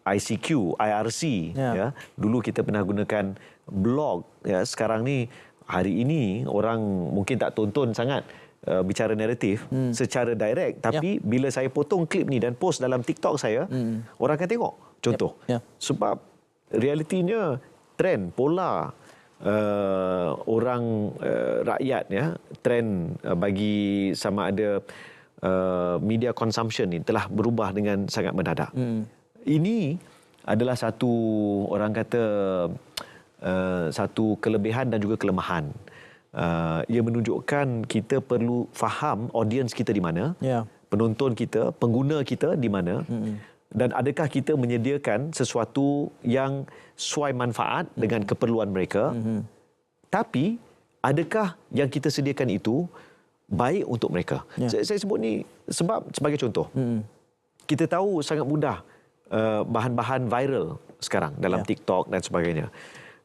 Speaker 2: ICQ, IRC. Ya. Dulu kita pernah gunakan blog. Ya. Sekarang ni, hari ini orang mungkin tak tonton sangat bicara naratif secara direct. Tapi bila saya potong klip ni dan post dalam TikTok saya, orang akan tengok. Contoh. Sebab realitinya, trend, pola orang rakyat, ya, trend bagi sama ada media consumption ni telah berubah dengan sangat mendadak. Ini adalah satu, orang kata, satu kelebihan dan juga kelemahan. Ia menunjukkan kita perlu faham audiens kita di mana, penonton kita, pengguna kita di mana, dan adakah kita menyediakan sesuatu yang sesuai manfaat dengan keperluan mereka, tapi adakah yang kita sediakan itu baik untuk mereka. Saya sebut ni sebab sebagai contoh, kita tahu sangat mudah bahan-bahan viral sekarang dalam TikTok dan sebagainya.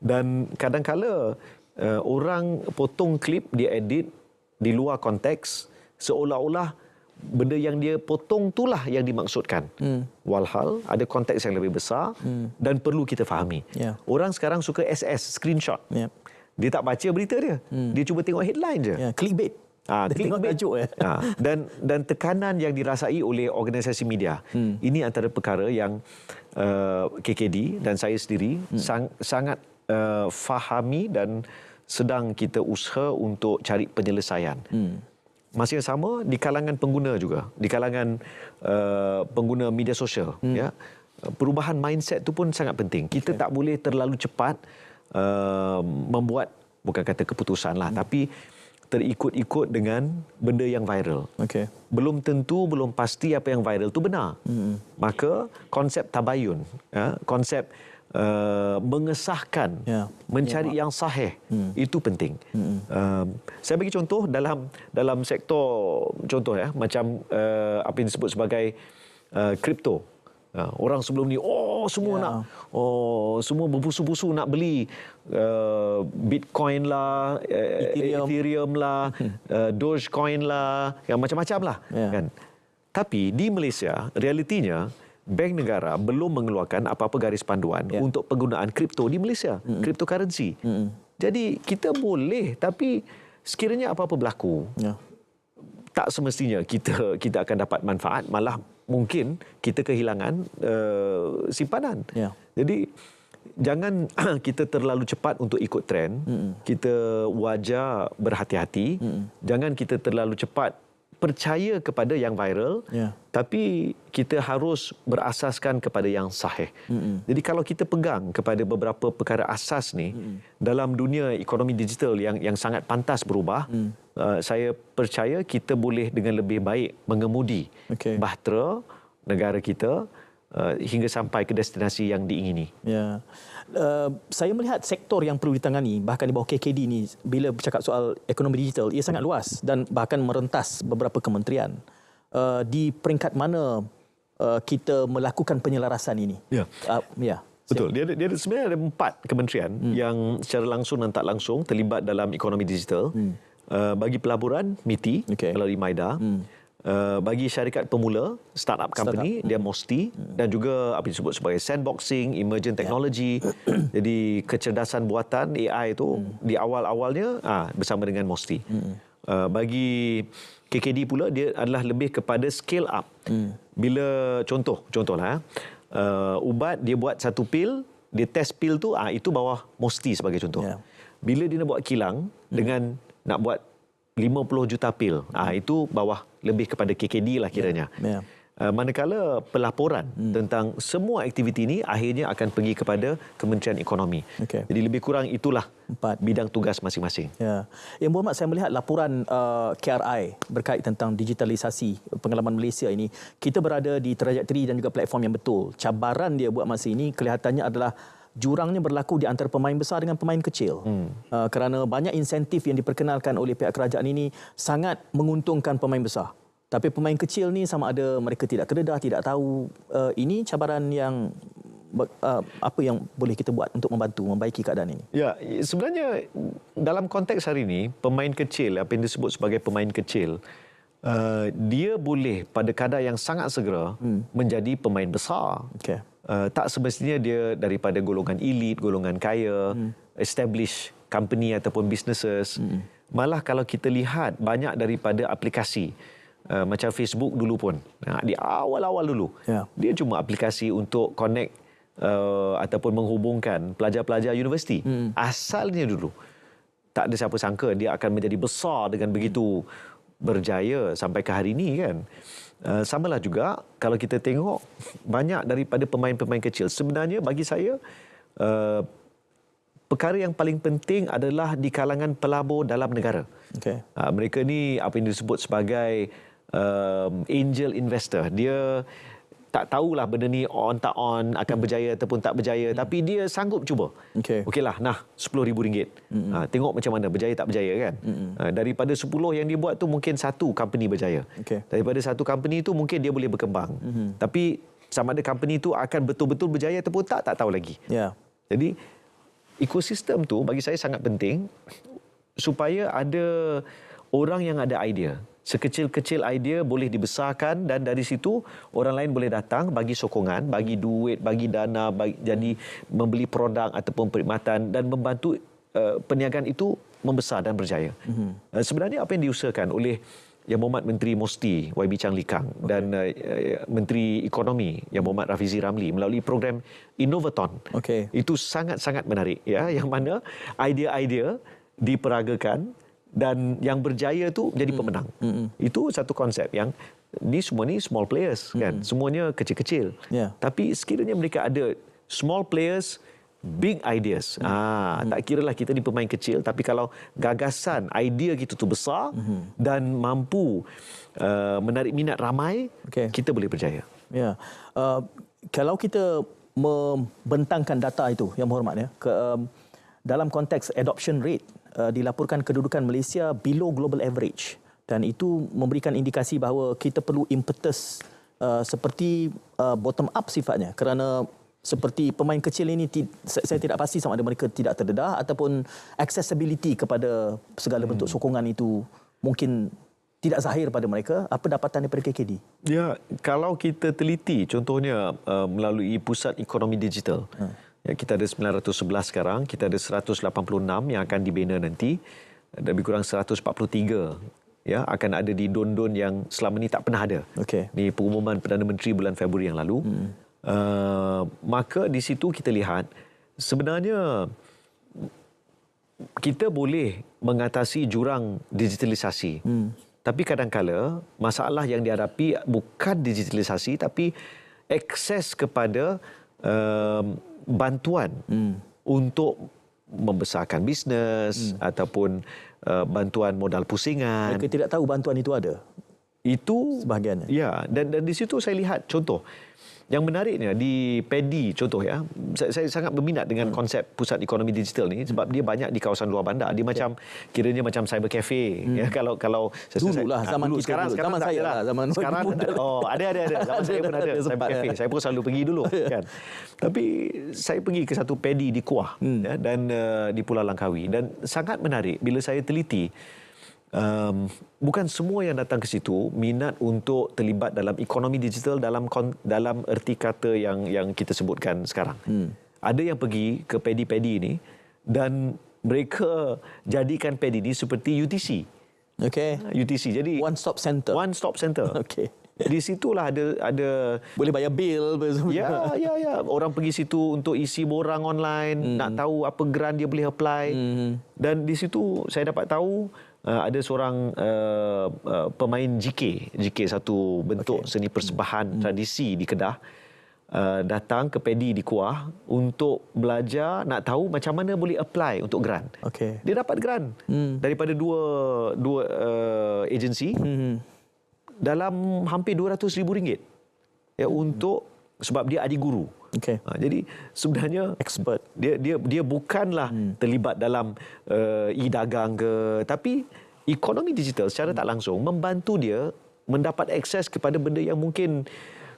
Speaker 2: Dan kadang-kala orang potong klip, dia edit di luar konteks, seolah-olah benda yang dia potong itulah yang dimaksudkan. Walhal ada konteks yang lebih besar dan perlu kita fahami. Orang sekarang suka SS, screenshot. Dia tak baca berita dia. Dia cuba tengok headline je.
Speaker 1: Clickbait.
Speaker 2: Clickbait. Dan tekanan yang dirasai oleh organisasi media. Ini antara perkara yang KKD dan saya sendiri sangat fahami dan sedang kita usaha untuk cari penyelesaian. Masa yang sama di kalangan pengguna juga, di kalangan pengguna media sosial, ya, perubahan mindset itu pun sangat penting. Kita tak boleh terlalu cepat membuat, bukan kata keputusan lah, tapi terikut-ikut dengan benda yang viral. Belum tentu, belum pasti apa yang viral itu benar. Maka konsep tabayun, ya, konsep mengesahkan, mencari yang sahih, itu penting. Saya bagi contoh dalam sektor, contoh, ya, macam apa yang disebut sebagai kripto. Orang sebelum ni semua semua berbusu-busu nak beli Bitcoin lah, Ethereum lah, Dogecoin lah, yang macam-macam lah, kan. Tapi di Malaysia realitinya Bank Negara belum mengeluarkan apa-apa garis panduan untuk penggunaan kripto di Malaysia, cryptocurrency. Jadi kita boleh, tapi sekiranya apa-apa berlaku, tak semestinya kita akan dapat manfaat, malah mungkin kita kehilangan simpanan. Jadi jangan kita terlalu cepat untuk ikut trend. Kita wajar berhati-hati. Jangan kita terlalu cepat percaya kepada yang viral, tapi kita harus berasaskan kepada yang sahih. Jadi kalau kita pegang kepada beberapa perkara asas ni, dalam dunia ekonomi digital yang sangat pantas berubah, saya percaya kita boleh dengan lebih baik mengemudi bahtera negara kita hingga sampai ke destinasi yang diingini.
Speaker 1: Saya melihat sektor yang perlu ditangani, bahkan di bawah KKD ni, bila bercakap soal ekonomi digital, ia sangat luas dan bahkan merentas beberapa kementerian. Di peringkat mana kita melakukan penyelarasan ini?
Speaker 2: Betul. Dia sebenarnya ada 4 kementerian yang secara langsung dan tak langsung terlibat dalam ekonomi digital. Bagi pelaburan, MITI, melalui MIDA. Bagi syarikat pemula, startup company, dia MOSTI, dan juga apa disebut sebagai sandboxing, emerging technology. Jadi kecerdasan buatan AI itu di awal-awalnya bersama dengan MOSTI. Bagi KKD pula, dia adalah lebih kepada scale up. Bila contohlah, ubat dia buat satu pil, dia test pil tu, itu bawah MOSTI sebagai contoh. Bila dia nak buat kilang dengan nak buat 50 juta pil, itu bawah lebih kepada KKD lah kiranya. Manakala pelaporan tentang semua aktiviti ini akhirnya akan pergi kepada Kementerian Ekonomi. Jadi lebih kurang itulah 4 bidang tugas masing-masing.
Speaker 1: Yang berhormat, saya melihat laporan KRI berkait tentang digitalisasi pengalaman Malaysia ini. Kita berada di trajektori dan juga platform yang betul. Cabaran dia buat masa ini kelihatannya adalah jurangnya berlaku di antara pemain besar dengan pemain kecil. Kerana banyak insentif yang diperkenalkan oleh pihak kerajaan ini sangat menguntungkan pemain besar. Tapi pemain kecil ni sama ada mereka tidak kededah, tidak tahu. Ini cabaran yang apa yang boleh kita buat untuk membantu membaiki keadaan ini?
Speaker 2: Ya, sebenarnya dalam konteks hari ini, pemain kecil, apa yang disebut sebagai pemain kecil, dia boleh pada kadar yang sangat segera menjadi pemain besar.
Speaker 1: Okay.
Speaker 2: Tak semestinya dia daripada golongan elit, golongan kaya, establish company ataupun businesses. Malah kalau kita lihat banyak daripada aplikasi macam Facebook dulu pun, di awal-awal dulu, dia cuma aplikasi untuk connect ataupun menghubungkan pelajar-pelajar universiti. Asalnya dulu tak ada siapa sangka dia akan menjadi besar dengan begitu berjaya sampai ke hari ini kan. Samalah juga kalau kita tengok banyak daripada pemain-pemain kecil. Sebenarnya bagi saya perkara yang paling penting adalah di kalangan pelabur dalam negara.
Speaker 1: Okay.
Speaker 2: Mereka ni apa yang disebut sebagai angel investor. Dia tak tahulah benda ni on tak on, akan berjaya ataupun tak berjaya, tapi dia sanggup cuba. Okeylah, nah RM10,000. Tengok macam mana, berjaya tak berjaya kan. Daripada 10 yang dia buat tu mungkin satu company berjaya. Daripada satu company tu mungkin dia boleh berkembang. Tapi sama ada company tu akan betul-betul berjaya ataupun tak tahu lagi. Jadi ekosistem tu bagi saya sangat penting supaya ada orang yang ada idea. Sekecil-kecil idea boleh dibesarkan dan dari situ orang lain boleh datang bagi sokongan, bagi duit, bagi dana, jadi membeli produk ataupun perkhidmatan dan membantu perniagaan itu membesar dan berjaya. Sebenarnya apa yang diusahakan oleh Yang Berhormat Menteri Mosti YB Chang Lee Kang dan Menteri Ekonomi Yang Berhormat Rafizi Ramli melalui program Innovathon. Itu sangat-sangat menarik ya, yang mana idea-idea diperagakan dan yang berjaya tu jadi pemenang. Itu satu konsep yang semua ni small players kan. Semuanya kecil-kecil. Tapi sekiranya mereka ada small players, big ideas. Tak kiralah kita ni pemain kecil, tapi kalau gagasan, idea kita tu besar dan mampu menarik minat ramai, kita boleh berjaya.
Speaker 1: Kalau kita membentangkan data itu, Yang Berhormat ya, dalam konteks adoption rate, dilaporkan kedudukan Malaysia below global average dan itu memberikan indikasi bahawa kita perlu impetus seperti bottom up sifatnya, kerana seperti pemain kecil ini saya tidak pasti sama ada mereka tidak terdedah ataupun accessibility kepada segala bentuk sokongan itu mungkin tidak zahir pada mereka. Apa dapatan daripada KKD?
Speaker 2: Ya, kalau kita teliti contohnya melalui Pusat Ekonomi Digital, kita ada 911 sekarang, kita ada 186 yang akan dibina nanti, lebih kurang 143 ya akan ada di don-don yang selama ni tak pernah ada. Ni pengumuman Perdana Menteri bulan Februari yang lalu. Maka di situ kita lihat sebenarnya kita boleh mengatasi jurang digitalisasi. Tapi kadang-kala masalah yang dihadapi bukan digitalisasi tapi akses kepada bantuan untuk membesarkan bisnes ataupun bantuan modal pusingan.
Speaker 1: Mereka tidak tahu bantuan itu ada.
Speaker 2: Itu
Speaker 1: sebahagiannya.
Speaker 2: Ya, dan di situ saya lihat contoh. Yang menariknya di PEDI contoh ya, saya sangat berminat dengan konsep Pusat Ekonomi Digital ni sebab dia banyak di kawasan luar bandar. Dia macam kiranya macam cyber cafe ya, kalau
Speaker 1: dululah zaman
Speaker 2: dulu,
Speaker 1: kita
Speaker 2: sekarang
Speaker 1: saya lah zaman
Speaker 2: sekarang ada zaman saya pun ada cyber cafe. Saya pun selalu pergi dulu kan. Tapi saya pergi ke satu PEDI di Kuah ya, dan di Pulau Langkawi dan sangat menarik bila saya teliti. Bukan semua yang datang ke situ minat untuk terlibat dalam ekonomi digital dalam erti kata yang kita sebutkan sekarang. Ada yang pergi ke PEDI-PEDI ini dan mereka jadikan PEDI ini seperti UTC. UTC. Jadi one stop center. Di situlah ada
Speaker 1: boleh bayar bil.
Speaker 2: Ya. Orang pergi situ untuk isi borang online, nak tahu apa grant dia boleh apply. Dan di situ saya dapat tahu ada seorang pemain JK, satu bentuk seni persembahan tradisi di Kedah, datang ke PEDI di Kuah untuk belajar nak tahu macam mana boleh apply untuk grant. Dia dapat grant daripada dua agensi dalam hampir RM200,000 ya, untuk sebab dia adik guru. Jadi sebenarnya expert. Dia bukanlah terlibat dalam e-dagang ke, tapi ekonomi digital secara tak langsung membantu dia mendapat akses kepada benda yang mungkin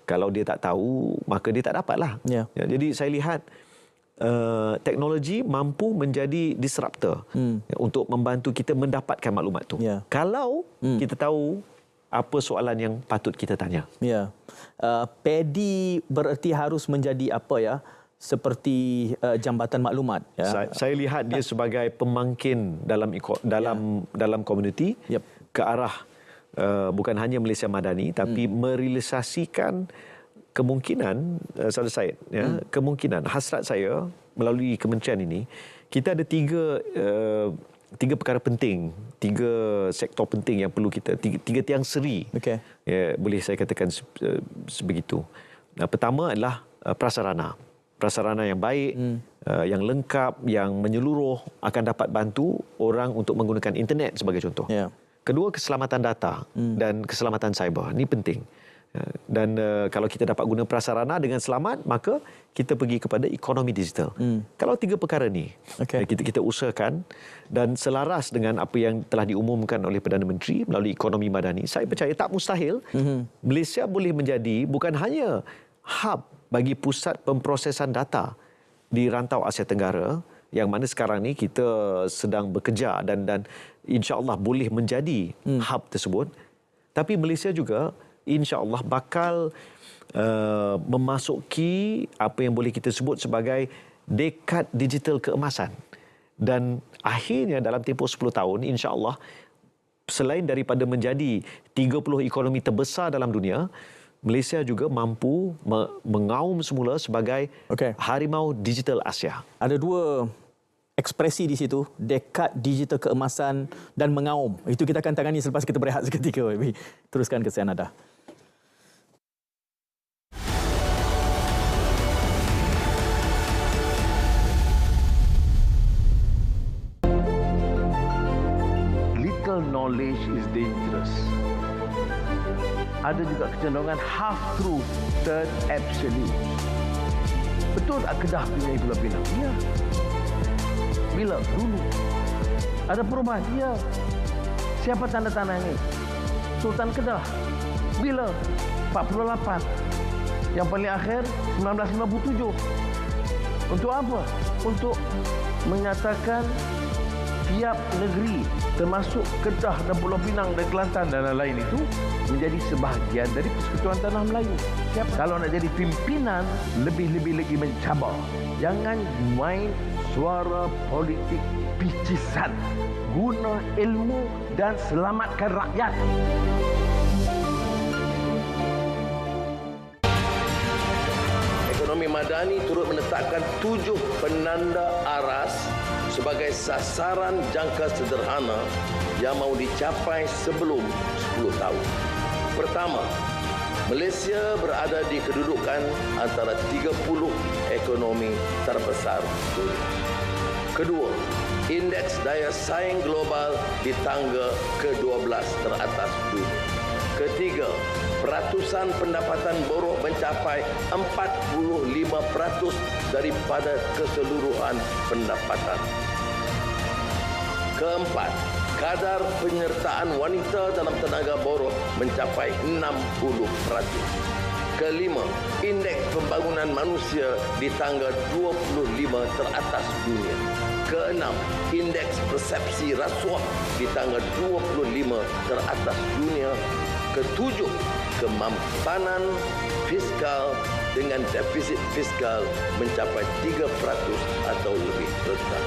Speaker 2: kalau dia tak tahu maka dia tak dapatlah. Jadi saya lihat teknologi mampu menjadi disruptor untuk membantu kita mendapatkan maklumat tu. Kalau kita tahu apa soalan yang patut kita tanya.
Speaker 1: Ya. PADI bererti harus menjadi apa ya? Seperti jambatan maklumat. Ya.
Speaker 2: Saya lihat dia sebagai pemangkin dalam komuniti ke arah bukan hanya Malaysia Madani tapi merealisasikan kemungkinan Saudara Syed, kemungkinan hasrat saya melalui kementerian ini, kita ada tiga perkara penting, tiga sektor penting yang perlu kita, tiga tiang seri. Ya, boleh saya katakan sebegitu. Pertama adalah prasarana yang baik, yang lengkap, yang menyeluruh akan dapat bantu orang untuk menggunakan internet sebagai contoh. Kedua, keselamatan data dan keselamatan cyber. Ini penting. Dan kalau kita dapat guna prasarana dengan selamat, maka kita pergi kepada ekonomi digital. Kalau tiga perkara ni kita usahakan dan selaras dengan apa yang telah diumumkan oleh Perdana Menteri melalui ekonomi madani, saya percaya tak mustahil Malaysia boleh menjadi bukan hanya hub bagi pusat pemprosesan data di rantau Asia Tenggara, yang mana sekarang ni kita sedang bekerja dan insya-Allah boleh menjadi hub tersebut. Tapi Malaysia juga insya-Allah bakal memasuki apa yang boleh kita sebut sebagai dekad digital keemasan. Dan akhirnya dalam tempoh 10 tahun insya-Allah, selain daripada menjadi 30 ekonomi terbesar dalam dunia, Malaysia juga mampu mengaum semula sebagai harimau digital Asia.
Speaker 1: Ada dua ekspresi di situ, dekad digital keemasan dan mengaum. Itu kita akan tangani selepas kita berehat seketika. Teruskan kesian anda.
Speaker 9: Little knowledge is dangerous. Ada juga kecenderungan half truth, third absolute. Betul tak Kedah punya Pulau Pinang? Ya. Bila? Dulu. Ada perubahan? Ya. Siapa tanda tangan ini? Sultan Kedah. Bila? 48. Yang paling akhir 1957. Untuk apa? Untuk menyatakan tiap negeri termasuk Kedah dan Pulau Pinang dan Kelantan dan lain-lain itu menjadi sebahagian dari Persekutuan Tanah Melayu. Kalau nak jadi pimpinan, lebih-lebih lagi mencabar. Jangan main suara politik picisan. Guna ilmu dan selamatkan rakyat.
Speaker 4: Ekonomi madani turut menetapkan 7 penanda aras sebagai sasaran jangka sederhana yang mahu dicapai sebelum 10 tahun. Pertama, Malaysia berada di kedudukan antara 30 ekonomi terbesar dunia. Kedua, indeks daya saing global di tangga ke-12 teratas dunia. Ketiga, peratusan pendapatan buruh mencapai 45% daripada keseluruhan pendapatan. Keempat, kadar penyertaan wanita dalam tenaga buruh mencapai 60%. Kelima, indeks pembangunan manusia di tangga 25 teratas dunia. Keenam, indeks persepsi rasuah di tangga 25 teratas dunia. Ketujuh, kemampanan fiskal dengan defisit fiskal mencapai 3% atau lebih rendah.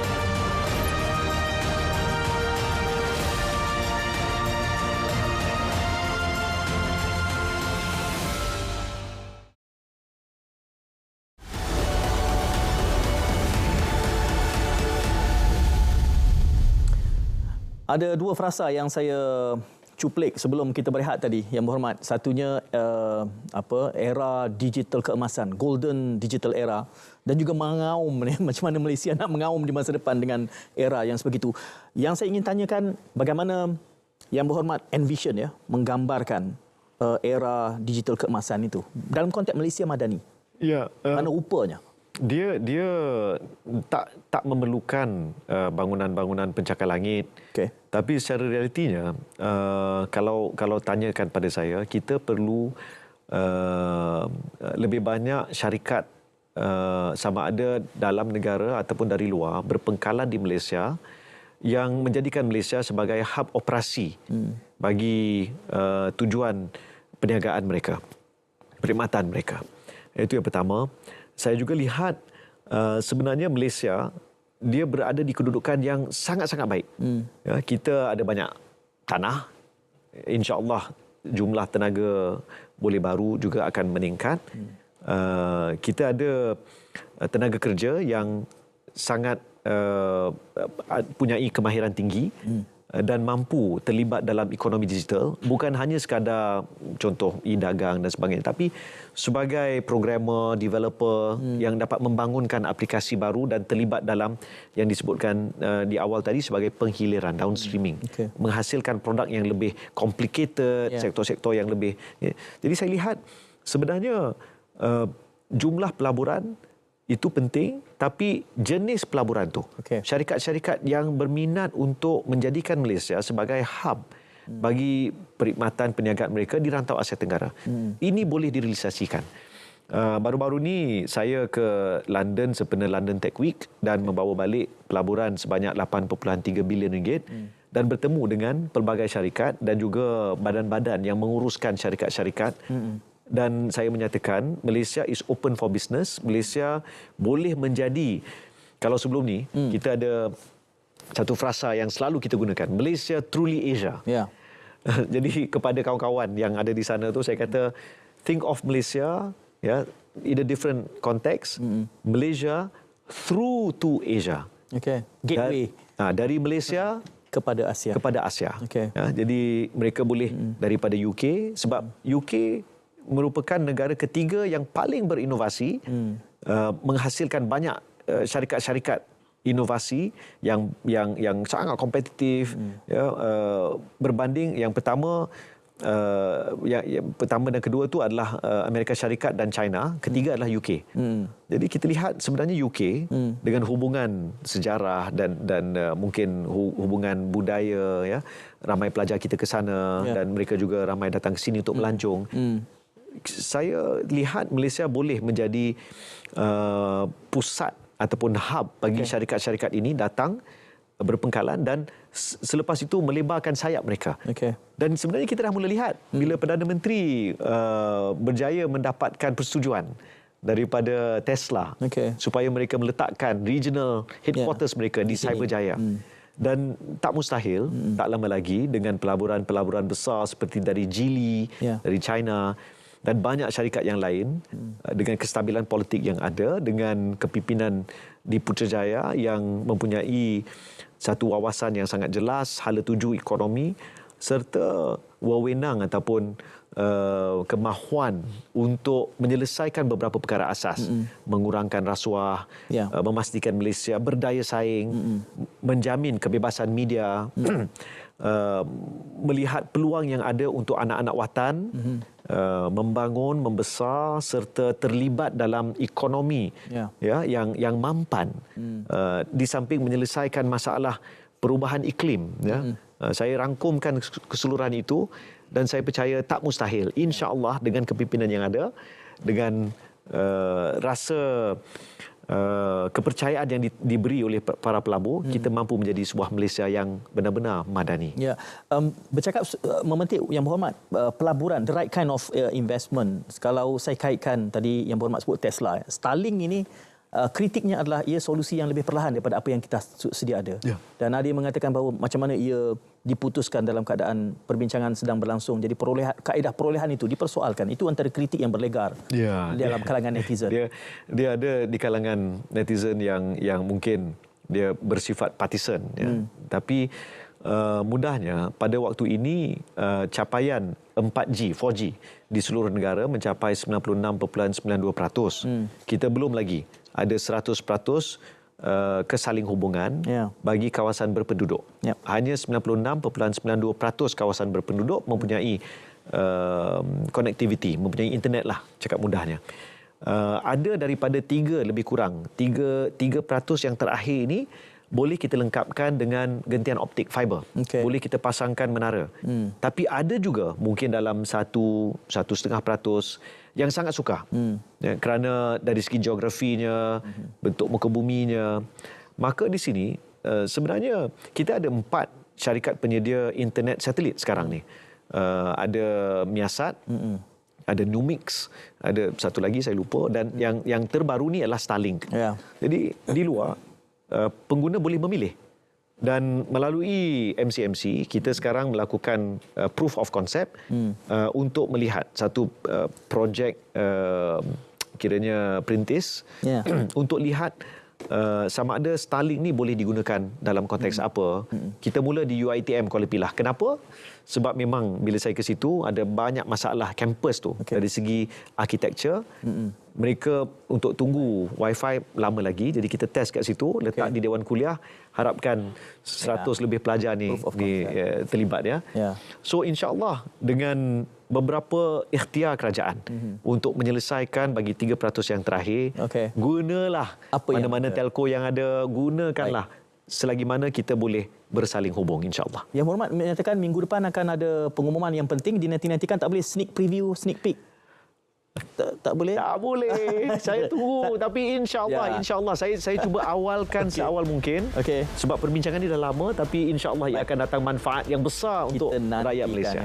Speaker 1: Ada dua frasa yang saya cuplik sebelum kita berehat tadi, Yang Berhormat. Satunya era digital keemasan, golden digital era, dan juga mengaum macam mana Malaysia nak mengaum di masa depan dengan era yang sebegitu. Yang saya ingin tanyakan, bagaimana Yang Berhormat envision menggambarkan era digital keemasan itu dalam konteks Malaysia Madani?
Speaker 2: Ya,
Speaker 1: mana rupanya?
Speaker 2: Dia tak memerlukan bangunan-bangunan pencakar langit. Tapi secara realitinya, kalau tanyakan pada saya, kita perlu lebih banyak syarikat sama ada dalam negara ataupun dari luar berpengkalan di Malaysia yang menjadikan Malaysia sebagai hub operasi bagi tujuan perniagaan mereka, perkhidmatan mereka. Itu yang pertama. Saya juga lihat sebenarnya Malaysia dia berada di kedudukan yang sangat-sangat baik. Ya, kita ada banyak tanah. InsyaAllah jumlah tenaga boleh baru juga akan meningkat. Kita ada tenaga kerja yang sangat punyai kemahiran tinggi dan mampu terlibat dalam ekonomi digital, bukan hanya sekadar contoh e-dagang dan sebagainya, tapi sebagai programmer, developer yang dapat membangunkan aplikasi baru dan terlibat dalam yang disebutkan di awal tadi sebagai penghiliran, downstreaming, menghasilkan produk yang lebih complicated, sektor-sektor yang lebih. Jadi saya lihat sebenarnya jumlah pelaburan itu penting, tapi jenis pelaburan tu. Syarikat-syarikat yang berminat untuk menjadikan Malaysia sebagai hub bagi perkhidmatan perniagaan mereka di rantau Asia Tenggara. Ini boleh direalisasikan. Baru-baru ni saya ke London sempena London Tech Week dan membawa balik pelaburan sebanyak 8.3 bilion ringgit dan bertemu dengan pelbagai syarikat dan juga badan-badan yang menguruskan syarikat-syarikat. Dan saya menyatakan Malaysia is open for business. Malaysia boleh menjadi, kalau sebelum ni kita ada satu frasa yang selalu kita gunakan, Malaysia truly Asia. Jadi kepada kawan-kawan yang ada di sana tu saya kata, think of Malaysia in a different context. Malaysia through to Asia.
Speaker 1: Gateway.
Speaker 2: Dari Malaysia
Speaker 1: kepada Asia.
Speaker 2: Jadi mereka boleh daripada UK, sebab UK merupakan negara ketiga yang paling berinovasi, menghasilkan banyak syarikat-syarikat inovasi yang sangat kompetitif, berbanding yang pertama. Yang pertama dan kedua itu adalah Amerika Syarikat dan China, ketiga adalah UK. Jadi kita lihat sebenarnya UK dengan hubungan sejarah dan mungkin hubungan budaya, ramai pelajar kita ke sana dan mereka juga ramai datang ke sini untuk melancong. Saya lihat Malaysia boleh menjadi pusat ataupun hub bagi syarikat-syarikat ini datang berpengkalan dan selepas itu melebarkan sayap mereka. Dan sebenarnya kita dah mula lihat bila Perdana Menteri berjaya mendapatkan persetujuan daripada Tesla supaya mereka meletakkan regional headquarters mereka di Cyberjaya. Dan tak mustahil tak lama lagi dengan pelaburan-pelaburan besar seperti dari Geely, dari China dan banyak syarikat yang lain, dengan kestabilan politik yang ada, dengan kepimpinan di Putrajaya yang mempunyai satu wawasan yang sangat jelas, hala tuju ekonomi serta wewenang ataupun kemahuan untuk menyelesaikan beberapa perkara asas, mengurangkan rasuah, memastikan Malaysia berdaya saing, menjamin kebebasan media, melihat peluang yang ada untuk anak-anak watan, membangun, membesar serta terlibat dalam ekonomi yang mampan, di samping menyelesaikan masalah perubahan iklim. Saya rangkumkan keseluruhan itu dan saya percaya tak mustahil, insya-Allah dengan kepimpinan yang ada, dengan rasa kepercayaan yang diberi oleh para pelabur, kita mampu menjadi sebuah Malaysia yang benar-benar madani.
Speaker 1: Bercakap memetik Yang Berhormat, pelaburan, the right kind of investment. Kalau saya kaitkan tadi Yang Berhormat sebut Tesla, Starlink ini kritiknya adalah ia solusi yang lebih perlahan daripada apa yang kita sedia ada. Dan ada yang mengatakan bahawa macam mana ia diputuskan dalam keadaan perbincangan sedang berlangsung. Jadi kaedah perolehan itu dipersoalkan. Itu antara kritik yang berlegar dalam kalangan netizen.
Speaker 2: Dia ada di kalangan netizen yang mungkin dia bersifat partisan. Tapi mudahnya pada waktu ini capaian 4G di seluruh negara mencapai 96.92%. Kita belum lagi ada 100% kesaling hubungan bagi kawasan berpenduduk. Hanya 96.92% kawasan berpenduduk mempunyai connectivity, mempunyai internet lah, cakap mudahnya. Ada daripada 3 lebih kurang 3% yang terakhir ini boleh kita lengkapkan dengan gentian optik fiber. Boleh kita pasangkan menara. Tapi ada juga mungkin dalam 1.5% yang sangat sukar. Kerana dari segi geografinya, bentuk muka buminya. Maka di sini sebenarnya kita ada 4 syarikat penyedia internet satelit sekarang ni. Ada Miasat, ada Numix, ada satu lagi saya lupa, dan yang terbaru ni adalah Starlink. Jadi di luar pengguna boleh memilih. Dan melalui MCMC, kita sekarang melakukan proof of concept untuk melihat satu projek kiranya perintis untuk lihat sama ada Starlink ni boleh digunakan dalam konteks apa. Kita mula di UiTM Kuala Pilah. Kenapa? Sebab memang bila saya ke situ ada banyak masalah kampus tu dari segi architecture. Mereka untuk tunggu wifi lama lagi, jadi kita test kat situ, letak di Dewan Kuliah, harapkan 100 lebih pelajar ni terlibat ya. So insya-Allah dengan beberapa ikhtiar kerajaan untuk menyelesaikan bagi 3% yang terakhir, gunalah mana-mana telco yang ada, gunakanlah selagi mana kita boleh bersaling hubung, insya-Allah.
Speaker 1: Yang Berhormat menyatakan minggu depan akan ada pengumuman yang penting, dinanti-nantikan, tak boleh sneak preview, sneak peek. Tak boleh?
Speaker 2: Tak boleh. Saya tunggu. Tapi insya-Allah saya cuba awalkan seawal mungkin. Sebab perbincangan ini dah lama, tapi insya-Allah ia akan datang manfaat yang besar untuk rakyat Malaysia.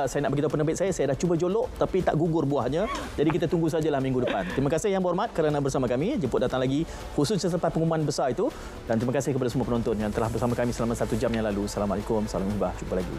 Speaker 1: Saya nak beritahu penerbit saya dah cuba jolok tapi tak gugur buahnya. Jadi kita tunggu sajalah minggu depan. Terima kasih Yang Berhormat kerana bersama kami. Jemput datang lagi khususnya selepas pengumuman besar itu. Dan terima kasih kepada semua penonton yang telah bersama kami selama 1 jam yang lalu. Assalamualaikum, salam hibah. Jumpa lagi.